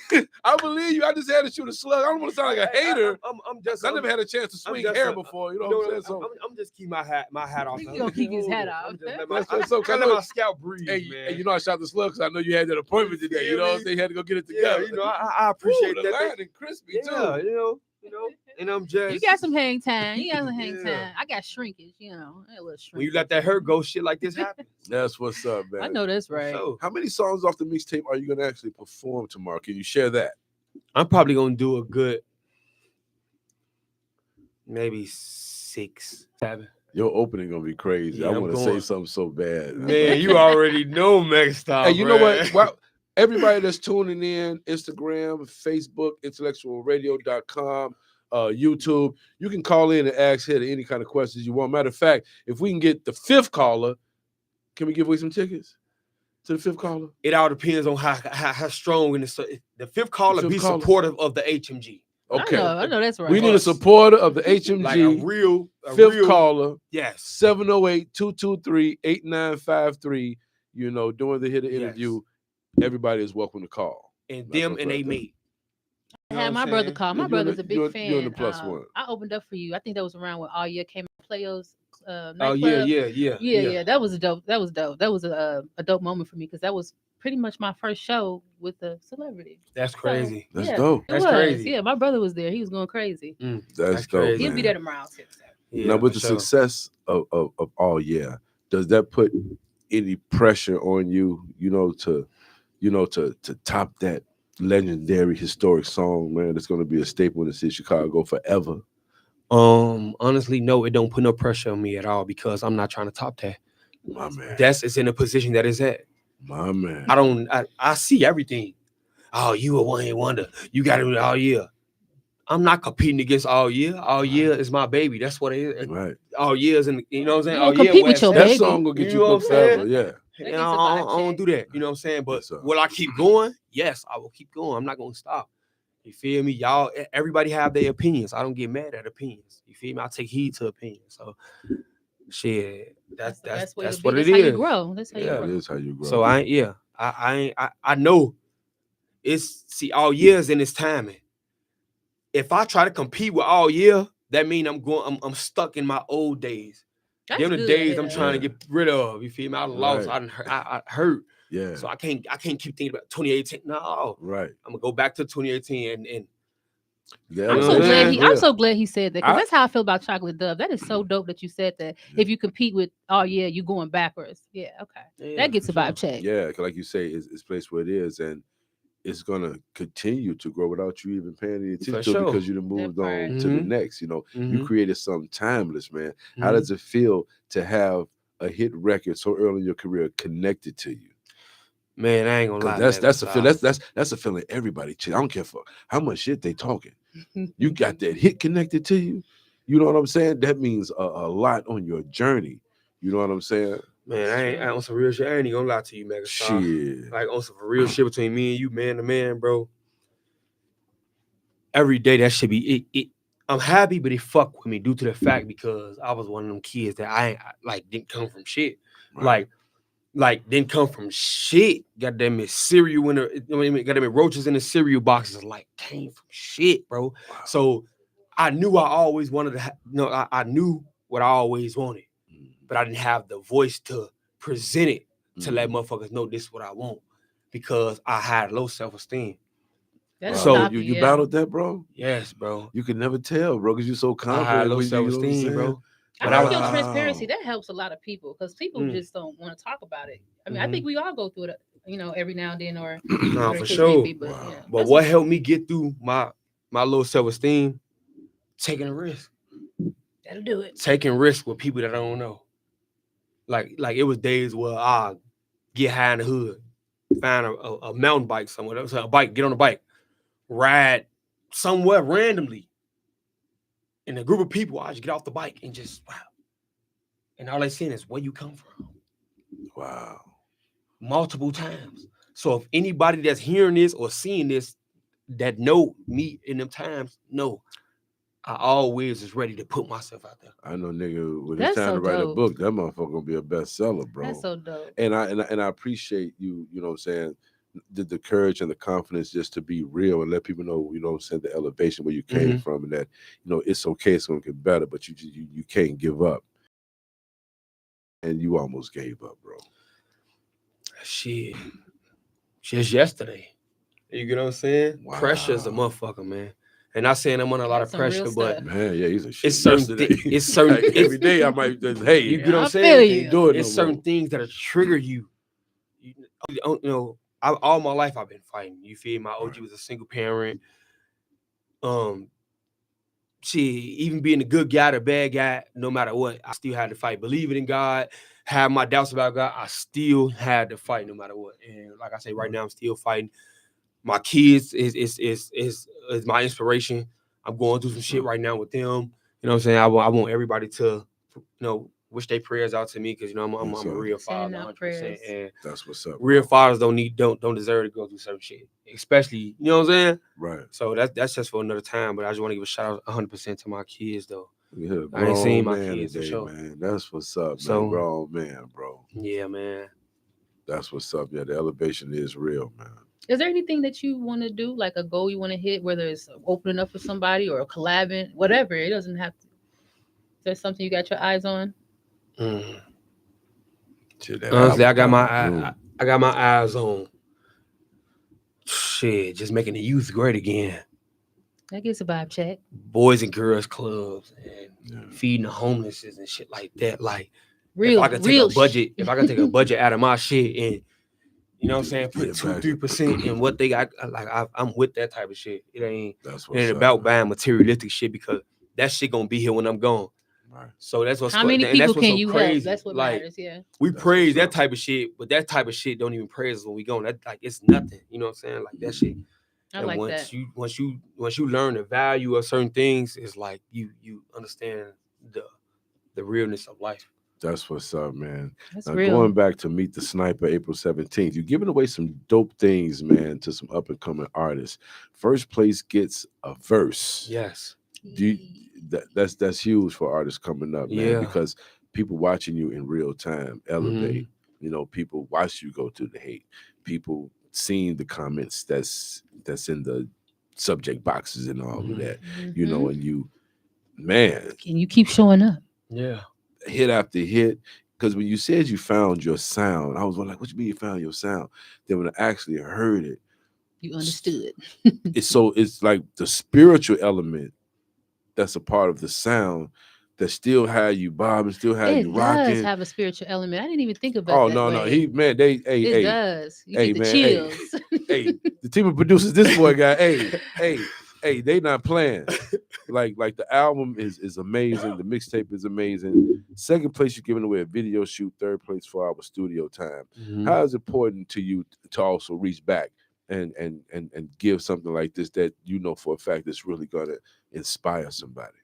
quick. I believe you. I just had to shoot a slug. I don't want to sound like a hater. I'm just. I never had a chance to swing just hair a- before. You know You what know, I'm saying? So I'm just keep my hat off. He gonna keep his hat off. I'm just let That's so I let my scalp breathe, Hey, man. hey, you know I shot the slug because I know you had that appointment today. You know what I'm saying? You had to go get it Yeah, together. you know, I appreciate Woo, that. the line and crispy Yeah, too. you know, and I'm just. You got some hang time. You got some hang Yeah. time. I got shrinkage, a little shrinkage. When you let that hurt go, shit like this happen. That's what's up, man. I know that's right. So, How many songs off the mixtape are you gonna actually perform tomorrow? Can you share that? I'm probably gonna do a good, maybe 6, 7. Your opening gonna be crazy. Yeah, I I'm want to say going. something so bad. Man, you already know Megastar. Hey, you know what? bruh. Well, everybody that's tuning in, Instagram, Facebook, IntellectualRadio.com, YouTube, you can call in and ask here any kind of questions you want. Matter of fact, if we can get the 5th caller, can we give away some tickets to the 5th caller? It all depends on how strong in the 5th caller be caller. supportive of the HMG. Okay. I know that's right. We need a supporter of the HMG. Like a real 5th caller, Yes. 708-223-8953. You know, during the hit interview, everybody is welcome to call. And That's them what's and right they there. mate. I had my brother call. My You're brother's the- a big you're- fan. you're the plus one. I opened up for you. I think that was around when all year came to Playos. Oh Nightclub. yeah. That was dope. That was dope. That was a dope moment for me because that was pretty much my first show with a celebrity. That's crazy. That's yeah, dope. It That's was. crazy. Yeah, my brother was there. He was going crazy. That's dope, crazy. He'll man. be there tomorrow too. So. Yeah, now, with for the sure. success of all year, does that put any pressure on you, to top that legendary historic song, man, that's going to be a staple in the city of Chicago forever? Honestly, no, it don't put no pressure on me at all because I'm not trying to top that. My man. That's in the position that it's at. My man. I see everything. Oh, you a one-hit wonder. You got it all year. I'm not competing against All Year. All Year is my baby. That's what it is. Right. All Years, and you know what I'm saying? You All don't compete with West. your That baby. song will get You you know what booked I'm saying? forever. Yeah. That And gets I a vibe don't check. do that. You know what I'm saying? But Yes, sir. will I keep going? Yes, I will keep going. I'm not gonna stop. You feel me? Y'all, everybody have their opinions. I don't get mad at opinions. You feel me? I take heed to opinions. So shit, that's the best way that's to what be. it That's how you is. grow. That's how you Yeah. It grow. is how you grow. So I know it's All Years in its timing. If I try to compete with All Year, that means I'm stuck in my old days. That's Them the good. days I'm Yeah. trying to get rid of. You feel me? I lost. Right. I hurt. Yeah. So I can't keep thinking about 2018. No, Right. I'm gonna go back to 2018 and The I'm know so what I'm glad saying? I'm so glad he said that, because I- that's how I feel about Chocolate Dove. That is so dope that you said that. If you compete with, oh yeah, you going backwards. Yeah, okay. Yeah, That gets a for vibe check. Yeah, 'cause like you say, it's placed where it is, and it's gonna continue to grow without you even paying any attention For to it, sure. because you done moved That on part. to the Mhm. next. You know, you Mhm. created something timeless, man. How Mhm. does it feel to have a hit record so early in your career connected to you? Man, I ain't gonna lie. Because that's a man, feel that's a feeling everybody. I don't care for how much shit they talking. You got that hit connected to you. You know what I'm saying? That means a lot on your journey. You know what I'm saying? Man, I on some real shit. I ain't even gonna lie to you, Megastar. Shit. Like on some real shit between me and you, man to man, bro. Every day that should be it. I'm happy, but it fuck with me due to the fact because I was one of them kids that I didn't come from shit. Right. Like didn't come from shit. Goddamn it, cereal in the goddamn it, roaches in the cereal boxes like came from shit, bro. Wow. So I knew I always wanted to I knew what I always wanted, but I didn't have the voice to present it to let motherfuckers know this is what I want because I had low self-esteem. That'll So stop you yeah. battled that, bro? Yes, bro. You could never tell, bro, because you're so I had confident. low when you know what I'm self-esteem, saying? bro. I But think your Wow. transparency, that helps a lot of people, because people Mm. just don't want to talk about it. I mean, I think we all go through it, every now and then, or No, whatever for the case sure. may be, but Wow. yeah. But That's what what's- helped me get through my low self-esteem? Taking a risk. That'll do it. Taking risks with people that I don't know. Like it was days where I get high in the hood, find a mountain bike somewhere, a bike, get on a bike, ride somewhere randomly. In a group of people, I just get off the bike and just wow. And all they saying is where you come from. Wow. Multiple times. So if anybody that's hearing this or seeing this that know me in them times, know I always is ready to put myself out there. I know, nigga, when That's it's time so to write a dope. book, that motherfucker gonna be a bestseller, bro. That's so dope. And I appreciate you, you know what I'm saying, the courage and the confidence just to be real and let people know, you know what I'm saying, the elevation where you came from, and that, you know, it's okay, it's gonna get better, but you can't give up. And you almost gave up, bro. Shit. Just yesterday. You get what I'm saying? Wow. Pressure's a motherfucker, man. And not saying I'm under a lot That's of some real pressure, but stuff. Man, yeah, he's a shit. it's certain it's certain Like, every day I might just, hey, you you get what I I'm feel saying? you. can't do it It's no certain more. things that'll trigger you. All my life I've been fighting. You feel me? My OG was a single parent. Even being a good guy, the bad guy, no matter what, I still had to fight. Believing in God, have my doubts about God, I still had to fight no matter what. And like I say, right now I'm still fighting. My kids is my inspiration. I'm going through some shit right now with them. You know what I'm saying? I want everybody to, wish their prayers out to me, because I'm a real father, Sending out 100%. prayers. And That's what's up. real bro. fathers don't deserve to go through certain shit, especially, you know what I'm saying? Right. So that's just for another time. But I just want to give a shout out 100% to my kids though. You hit a I ain't seen my grown man kids for today, sure. man. That's what's up, man. So- Grown man, bro. Yeah, man. That's what's up. Yeah, the elevation is real, man. Is there anything that you want to do, like a goal you want to hit, whether it's opening up for somebody or collabing, whatever? It doesn't have to. Is there something you got your eyes on? Shit, that Honestly, I album got coming my through. I got my eyes on shit, just making the youth great again. That gets a vibe check. Boys and girls clubs and feeding the homeless and shit like that. Like Real, if I could take real a budget, if I could take a budget out of my shit and, you know what I'm saying, put Yeah, 2-3% in what they got, like I'm with that type of shit. It ain't That's it what's ain't up. about buying materialistic shit, because that shit gonna be here when I'm gone. Right. So that's what's How many and that's people what's can so you crazy. help? That's what like, matters. Yeah. we That's praise what's that up. type of shit, but that type of shit don't even praise us when we gone. That, like, it's nothing. You know what I'm saying? Like that shit. I like once that. once you learn the value of certain things, it's like you understand the realness of life. That's what's up, man. That's Now, real. going back to Meet the Sniper, April 17th, you're giving away some dope things, man, to some up and coming artists. First place gets a verse. Yes. That's huge for artists coming up, man, Yeah. because people watching you in real time elevate. You know, people watch you go through the hate. People seeing the comments that's in the subject boxes and all of that. You know, and you, man, and you keep showing up. Yeah. Hit after hit. Because when you said you found your sound, I was like, what you mean you found your sound? Then when I actually heard it, You understood. it's like the spiritual element that's a part of the sound that still had you bobbing, still had you rocking. It does have a spiritual element. I didn't even think about Oh that. no, it does. You hey, get the man, chills. Hey, the team of producers, this boy guy, hey, they not playing. Like the album is amazing. The mixtape is amazing. Second place, you're giving away a video shoot. Third place, 4-hour studio time. How is it important to you to also reach back and give something like this that you know for a fact that's really gonna inspire somebody?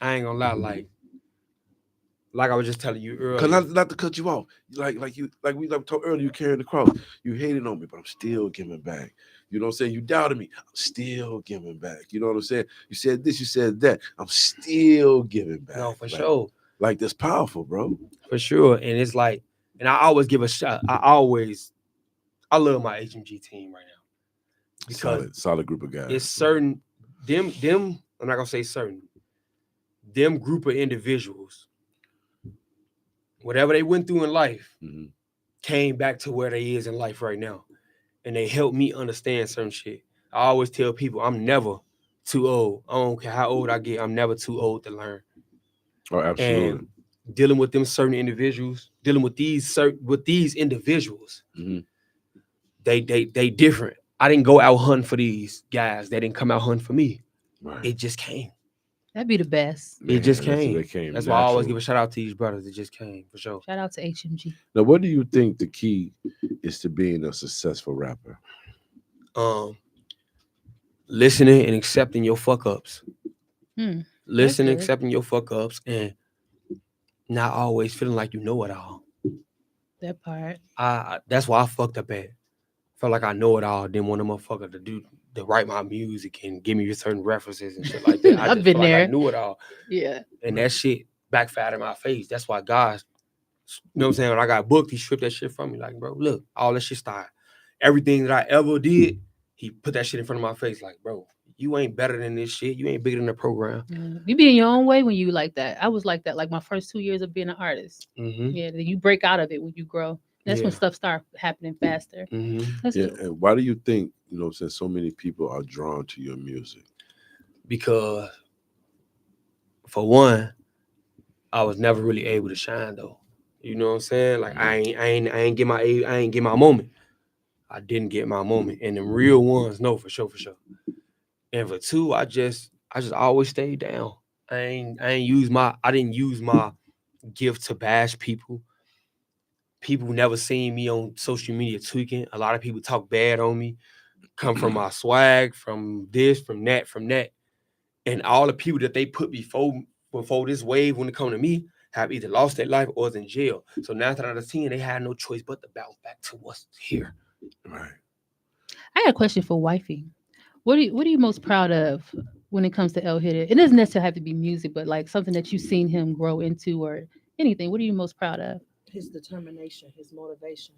I ain't gonna lie, like I was just telling you earlier. Cause not to cut you off, like we told earlier, you carrying the cross. You hated on me, but I'm still giving back. You know what I'm saying? You doubted me, I'm still giving back. You know what I'm saying? You said this, you said that, I'm still giving back. No, for sure. Like that's powerful, bro. For sure. And it's like, and I always give a shot. I love my HMG team right now. Because solid group of guys. It's certain them, I'm not gonna say certain, them group of individuals, whatever they went through in life, came back to where they is in life right now. And they helped me understand certain shit. I always tell people I'm never too old. I don't care how old I get, I'm never too old to learn. Oh, absolutely. And dealing with them certain individuals, dealing with these individuals, they different. I didn't go out hunting for these guys. They didn't come out hunting for me. Right. It just came. That'd be the best. It just came. That's why I always natural. give a shout out to these brothers. It just came, for sure. Shout out to HMG. Now, what do you think the key is to being a successful rapper? Listening and accepting your fuck ups. Listening, good. accepting your fuck ups, and not always feeling like you know it all. That part. That's why I fucked up at. Felt like I know it all. Didn't want a motherfucker to write my music and give me certain references and shit like that. I I've just been felt there. like I knew it all. Yeah. And that shit backfired in my face. That's why God, you know what I'm saying? When I got booked, he stripped that shit from me. Like, bro, look, all that shit started. Everything that I ever did, he put that shit in front of my face. Like, bro, you ain't better than this shit. You ain't bigger than the program. You be in your own way when you like that. I was like that, like my first 2 years of being an artist. Yeah, then you break out of it when you grow. That's when stuff starts happening faster. That's yeah. And why do you think, since so many people are drawn to your music? Because, for one, I was never really able to shine though. You know what I'm saying? Like I ain't get my moment. I didn't get my moment, and the real ones, no, for sure. And for two, I just always stayed down. I didn't use my gift to bash people. People never seen me on social media tweaking. A lot of people talk bad on me, come from my swag, from this, from that. And all the people that they put before this wave when it come to me have either lost their life or is in jail. So 9 out of 10, they had no choice but to bounce back to us here. Right. I got a question for Wifey. What are you most proud of when it comes to El Hitter? It doesn't necessarily have to be music, but like something that you've seen him grow into or anything. What are you most proud of? His determination, his motivation.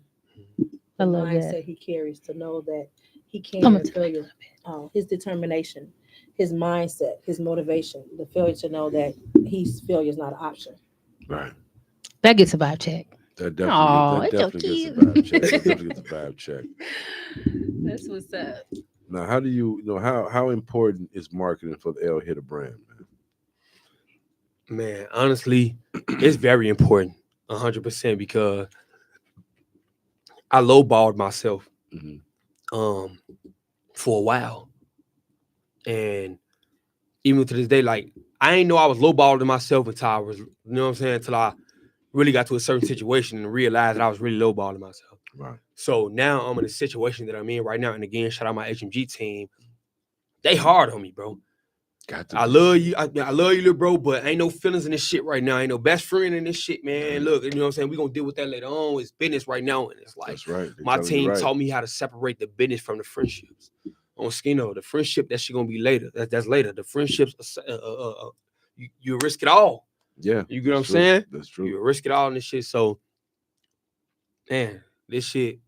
I The love mindset that. he carries to know that he Come can on, failure. His determination, his mindset, his motivation, the failure to know that failure is not an option. Right. That gets a vibe check. That definitely gets a vibe check. That definitely gets a vibe check. That's what's up. Now, how do you know how important is marketing for the El Hitter brand, man? Man, honestly, it's very important, 100%, because I lowballed myself for a while. And even to this day, like, I ain't know I was lowballing myself until I was, you know what I'm saying, until I really got to a certain situation and realized that I was really lowballing myself. Right. So now I'm in a situation that I'm in right now. And again, shout out my HMG team. They hard on me, bro. I love you. I love you, little bro, but ain't no feelings in this shit right now. Ain't no best friend in this shit, man. Look, you know what I'm saying? We're going to deal with that later on. It's business right now. And it's like, That's right. my team taught me how to separate the business from the friendships. On Skino, the friendship, that shit going to be later. That's later. The friendships, you risk it all. Yeah. You get what I'm saying? That's true. You risk it all in this shit. So, man, this shit.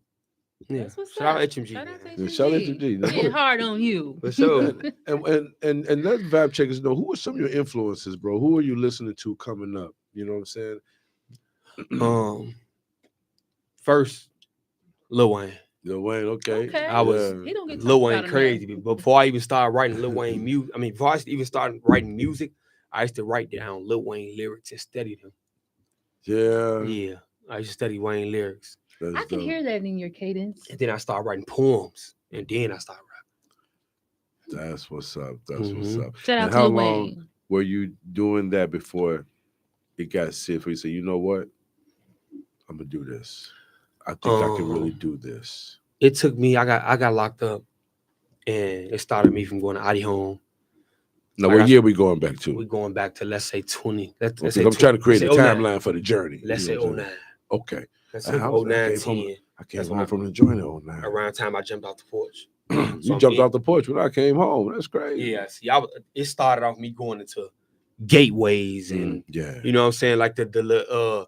Yeah. That's what's Shout out up. HMG. Shout out man. to HMG. Shout out to HMG. Getting hard on you. For sure. And let vibe checkers know, who are some of your influences, bro? Who are you listening to coming up? You know what I'm saying? First, Lil Wayne. Lil Wayne, okay. I was He don't get Lil talked Wayne about crazy. enough. But before I even started writing Lil Wayne music, before I even started writing music, I used to write down Lil Wayne lyrics and study them. Yeah. Yeah. I used to study Wayne lyrics. That's I can dope. hear that in your cadence. And then I started writing poems. And then I started rapping. That's what's up. That's what's up. Shout out And to how Lil long Wayne. were you doing that before it got serious? Where you say, you know what? I'm gonna do this. I think I can really do this. It took me, I got locked up, and it started me from going to Adi home. Now, what year we going back to? We're going back to, let's say 20. Let's Okay, say I'm trying to create a 09. timeline for the journey. Let's say 09. Okay. Let's say 09, 10. I came home from the joint at 09. Around the time I jumped off the porch. You jumped off the porch when I came home. That's crazy. Yeah, see, it started off me going into gateways and you know what I'm saying, like the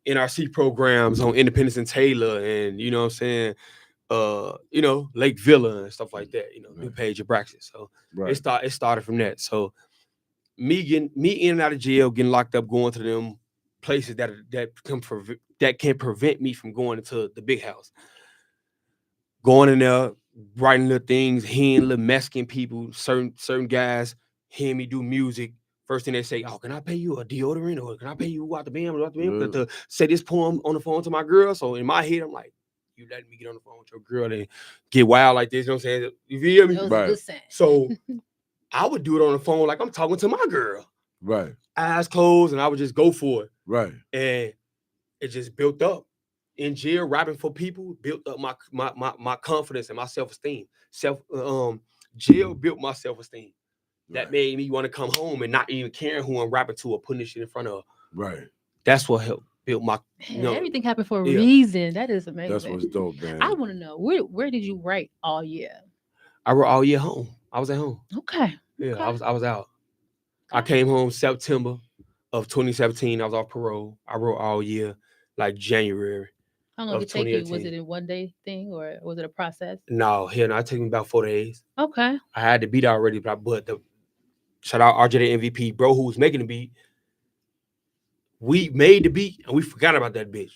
NRC programs on Independence and Taylor, and you know what I'm saying, Lake Villa and stuff like that. New Page of Braxton. So it started from that. So me in and out of jail, getting locked up, going to them places that can prevent me from going into the big house. Going in there, writing little things, hearing little Mexican people, certain guys hearing me do music. First thing they say, "Oh, can I pay you a deodorant, or can I pay you out the band, to say this poem on the phone to my girl?" So in my head, I'm like, "You letting me get on the phone with your girl and get wild like this?" You know what I'm saying? You feel me? That was a good sign. So I would do it on the phone like I'm talking to my girl. Right. Eyes closed, and I would just go for it. Right. And it just built up. In jail, rapping for people built up my confidence and my self-esteem. Jail built my self-esteem. That made me want to come home and not even caring who I'm rapping to or putting this shit in front of. Right. That's what helped build my. Everything happened for a reason. That is amazing. That's what's dope, man. I want to know, where did you write all year? I wrote all year home. I was at home. Okay. Yeah, okay. I was out. I came home September of 2017. I was off parole. I wrote all year, like January. How long did it take you? Was it a one-day thing, or was it a process? No, it took me about 4 days. Okay. I had the beat already, but shout out RJ the MVP, bro, who was making the beat. We made the beat and we forgot about that bitch.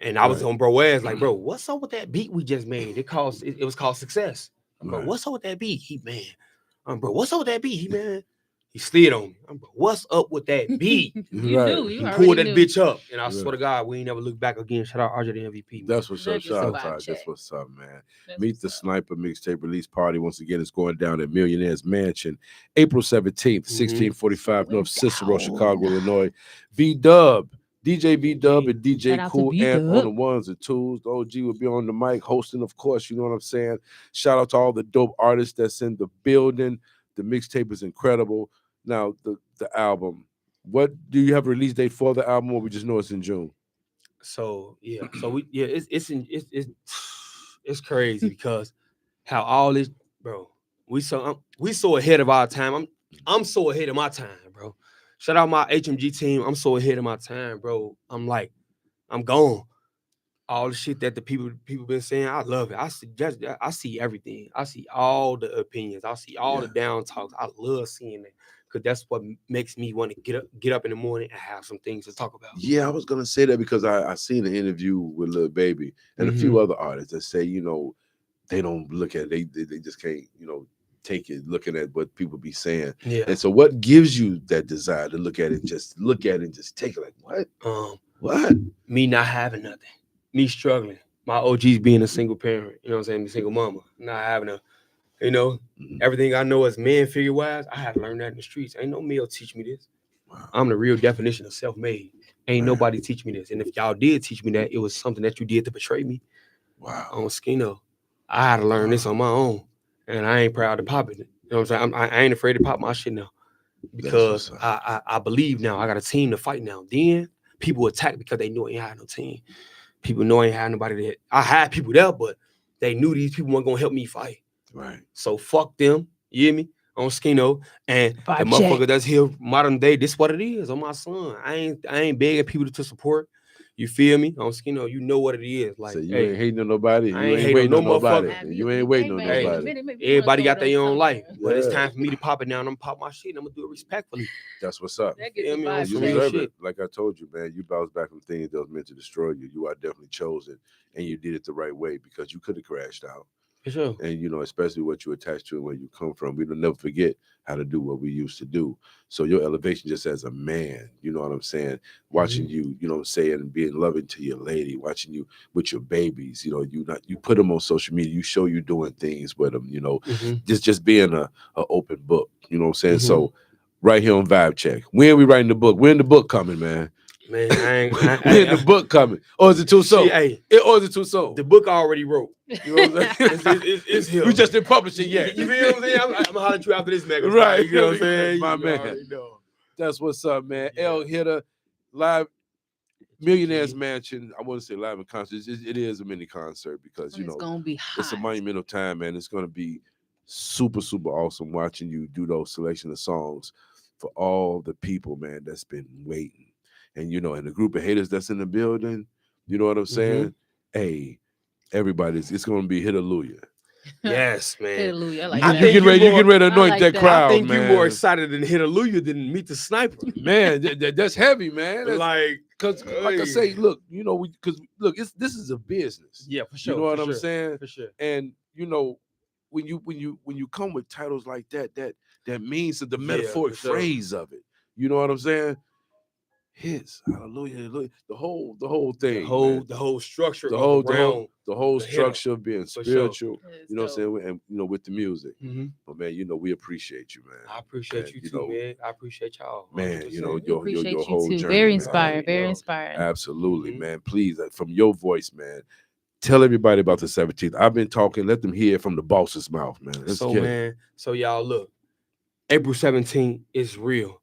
And I was on bro ass like, bro, what's up with that beat we just made? It was called Success. Bro, what's up with that beat? He man. Bro, what's up with that beat? He man. He slid on me. Bro, what's up with that beat? You knew. You pulled that knew. bitch up. And I swear to God, we ain't never look back again. Shout out RJ the MVP. Man. That's what's up. Shout out. That's what's up, man. Meet the Sniper mixtape release party. Once again, it's going down at Millionaire's Mansion, April 17th, 1645 North Cicero, Chicago, Illinois. V-Dub, DJ V-Dub and DJ Cool and on the ones and twos. The OG will be on the mic hosting, of course. You know what I'm saying? Shout out to all the dope artists that's in the building. The mixtape is incredible. Now, the album, what do you have a release date for the album, or we just know it's in June? So it's crazy because how all this, bro. We so ahead of our time. I'm so ahead of my time, bro. Shout out my HMG team. I'm so ahead of my time, bro. I'm gone. All the shit that the people been saying, I love it. I see everything. I see all the opinions. I see all the down talks. I love seeing it because that's what makes me want to get up in the morning and have some things to talk about. Yeah, I was gonna say that because I seen an interview with Lil Baby and a few other artists that say, they don't look at it. They just can't, take it looking at what people be saying. Yeah. And so what gives you that desire to look at it, just take it like, what? What? Me not having nothing. Me struggling. My OGs being a single parent, you know what I'm saying? A single mama. Not having everything I know as man figure wise, I had to learn that in the streets. Ain't no male teach me this. Wow. I'm the real definition of self-made. Ain't nobody teach me this. And if y'all did teach me that, it was something that you did to betray me. Wow. On Skino. I had to learn this on my own, and I ain't proud to pop it. You know what I'm saying? I ain't afraid to pop my shit now because I believe now. I got a team to fight now. Then people attack because they knew I ain't had no team. People know I ain't had nobody that I had people there, but they knew these people weren't gonna help me fight. Right. So fuck them. You hear me? On Skino. And the motherfucker that's here modern day, this what it is on my son. I ain't begging people to support. You feel me? On Skino, you know what it is. Like, so you ain't hating on nobody. I You ain't ain't waiting no on nobody. motherfucker. You ain't waiting on Hey, nobody. Everybody got their own life, but it's Yeah. time for me to pop it now. And I'm gonna pop my shit. And I'm gonna do it respectfully. That's what's up. That You gets know the what I vibe mean? You Some real deserve shit. it. Like I told you, man, you bounced back from things that was meant to destroy you. You are definitely chosen, and you did it the right way because you could have crashed out. For sure. And you know, especially what you attached to and where you come from. We don't never forget how to do what we used to do. So your elevation just as a man, you know what I'm saying? Watching you, you know what I'm saying, being loving to your lady, watching you with your babies, you know, you put them on social media, you show you doing things with them, you know, just being a open book, you know what I'm saying? So right here on Vibe Check, when are we writing the book? When the book coming, man? Man, when the book coming? Or is it too soon? Or is it too soon? The book I already wrote. You know what I'm saying? it's here. We just didn't publish it yet. You feel what I'm saying? I'm gonna holler at you after this, man. Right. You know what I'm saying? My You man. already know. That's what's up, man. Yeah. L Hitter, live Millionaires Mansion. I wouldn't say live in concert. It is a mini concert because, you know, it's gonna be hot. it's a monumental time, man. It's gonna be super, super awesome watching you do those selection of songs for all the people, man, that's been waiting. And, you know, and the group of haters that's in the building, you know what I'm saying? Hey, everybody's, it's going to be hallelujah. Yes, man. Hallelujah. I like You that. get ready to anoint like that that. crowd, I think man. you're more excited than Hallelujah than Meet the Sniper. Man, that's heavy, man. That's, like, because like I say, look, you know, this is a business. Yeah, for sure. You know what for I'm sure, saying? For sure. And you know, when you come with titles like that means the metaphoric for sure. phrase of it. You know what I'm saying? Hits, hallelujah, the whole thing, The whole structure, the whole the structure of being spiritual. Sure. You know what I'm saying? And you know, with the music. Mm-hmm. But man, you know, we appreciate you, man. I appreciate you too, know, man. I appreciate y'all. 100%. Man, you know, We appreciate your you whole too. journey. Very man. inspired. Very inspired. Absolutely, man. Please, from your voice, man, tell everybody about the 17th. I've been talking. Let them hear it from the boss's mouth, man. Let's get it. So y'all look, April 17th is real.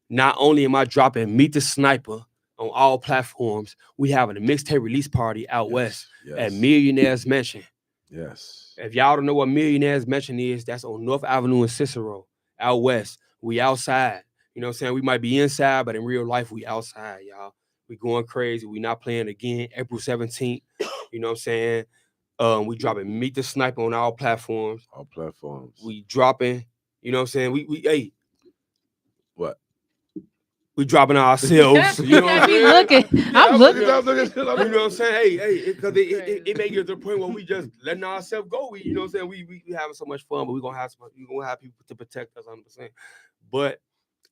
Not only am I dropping Meet the Sniper on all platforms, we having a mixtape release party out west at Millionaires Mansion. Yes. If y'all don't know what Millionaires Mansion is, that's on North Avenue in Cicero, out west. We outside. You know what I'm saying? We might be inside, but in real life, we outside, y'all. We going crazy. We not playing again. April 17th. You know what I'm saying? We dropping Meet the Sniper on all platforms. All platforms. We dropping, you know what I'm saying? We what? We dropping ourselves. You know what I'm saying? Looking. I'm looking. You know what I'm saying? Hey, because it may get to the point where we just letting ourselves go. You know what I'm saying? We having so much fun, but we're gonna have people to protect us 100%. But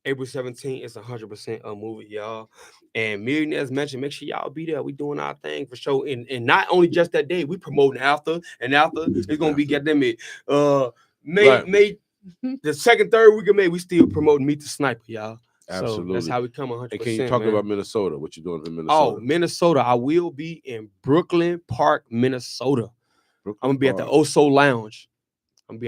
April 17th is 100% a movie, y'all. And Millionaires Mansion, make sure y'all be there. We doing our thing for sure. And not only just that day, we promoting after. And after it's gonna be May the second, third week of May, we still promoting Meet the Sniper, y'all. Absolutely. So that's how we come 100%. And can you talk about Minnesota? What you doing in Minnesota? Oh, Minnesota. I will be in Brooklyn Park, Minnesota. I'm going to be at the Oso Lounge. I'm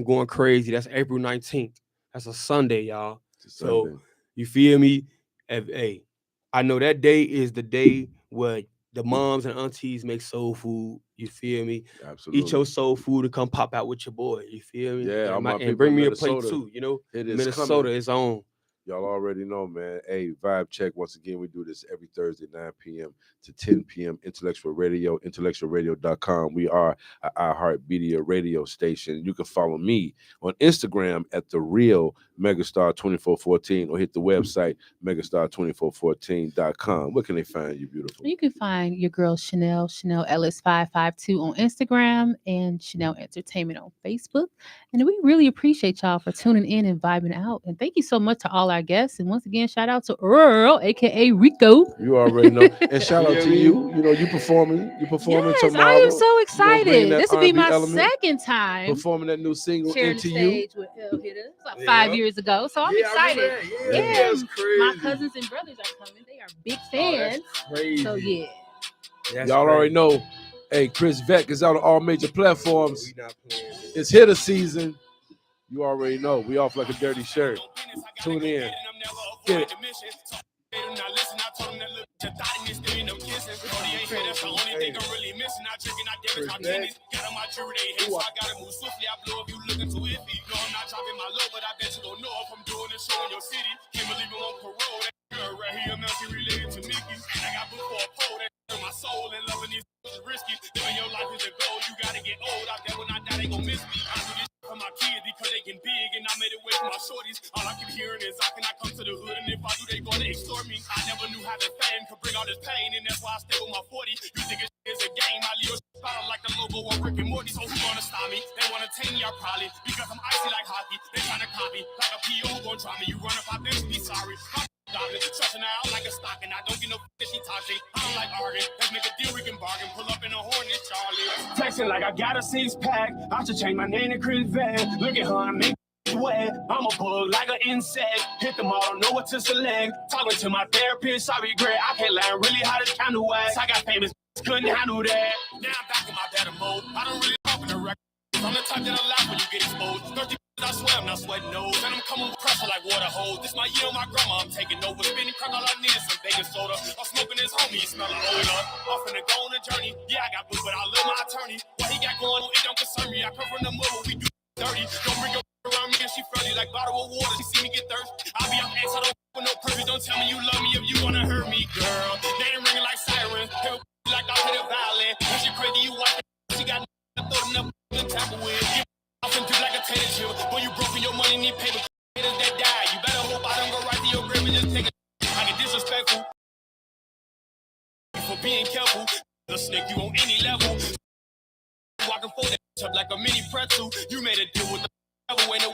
going crazy. That's April 19th. That's a Sunday, y'all. So you feel me? Hey, I know that day is the day where the moms and aunties make soul food. You feel me? Absolutely. Eat your soul food and come pop out with your boy. You feel me? Yeah, and bring me a plate too. You know, Minnesota is on. Y'all already know, man. Hey, Vibe Check. Once again, we do this every Thursday, 9 p.m. to 10 p.m. Intellectual Radio, IntellectualRadio.com. We are an iHeartMedia radio station. You can follow me on Instagram at The Real Megastar 2414 or hit the website megastar2414.com. Where can they find you, beautiful? You can find your girl Chanel Ellis 552 on Instagram and Chanel Entertainment on Facebook. And we really appreciate y'all for tuning in and vibing out. And thank you so much to all our guests. And once again, shout out to Earl, aka Rico. You already know. And shout out to you. You know, you performing yes, tomorrow. I am so excited. This will be my second time performing that new single sharing Into the You. stage with L Hitter. It was like 5 years ago. So I'm excited. Yeah, that's crazy. My cousins and brothers are coming. They are big fans. Crazy. So yeah. Y'all already know Hey, Chris Beck is out on all major platforms. It's hitter season. You already know. We off like a dirty shirt. Tune in. Get it. My soul and loving these is risky. Living your life is a goal. You gotta get old out there when I die, they gon' miss me. I do this for my kids because they get big and I made it way for my shorties. All I keep hearing is I cannot come to the hood, and if I do, they gonna extort me. I never knew how the fame could bring all this pain, and that's why I stay with my 40. You think it's a game? I leave your spot like the logo of Rick and Morty. So who gonna stop me? They wanna tame me, I probably because I'm icy like hockey. They tryna copy like a PO who gon' try me. You run up out there, be sorry. Trusting her out like a stocking. I don't get no that she toxic. I don't like arguing. Let's make a deal we can bargain. Pull up in a Hornet, Charlie. Texting like I got a 6-pack. I should change my name to Chris Beck. Look at her, I make wet. I'm a bug like an insect. Hit them all, know what to select. Talking to my therapist, I regret. I can't learn really how to handle wax. I got famous, couldn't handle that. Now I'm back in my better mode. I don't really talk in the record. I'm the type that'll laugh when you get exposed. 30 I swear I'm not sweating nose. And I'm coming with pressure like water hose. This my year, my grandma, I'm taking over. Spinning crack, all I need is some baking soda. I'm smoking this homie, you smell like odor. Off in the go on a journey. Yeah, I got boots, but I love my attorney. What he got going on, it don't concern me. I come from the mud, but we do dirty. Don't bring your around me and she friendly like bottle of water. She see me get thirsty. I'll be up X, I don't with no purpose. Don't tell me you love me if you wanna hurt me, girl. They ain't ringing like sirens. Hell, like I hit a violin. When she crazy, you wife. She got throw them up and tamper with. Off and do like a tater chip. When you broke your money, need paper. Haters that die. You better hope I don't go right to your grave and just take a. I get disrespectful for being careful. The snake you on any level. Walking for that up like a mini pretzel. You made a deal with the devil. Ain't no way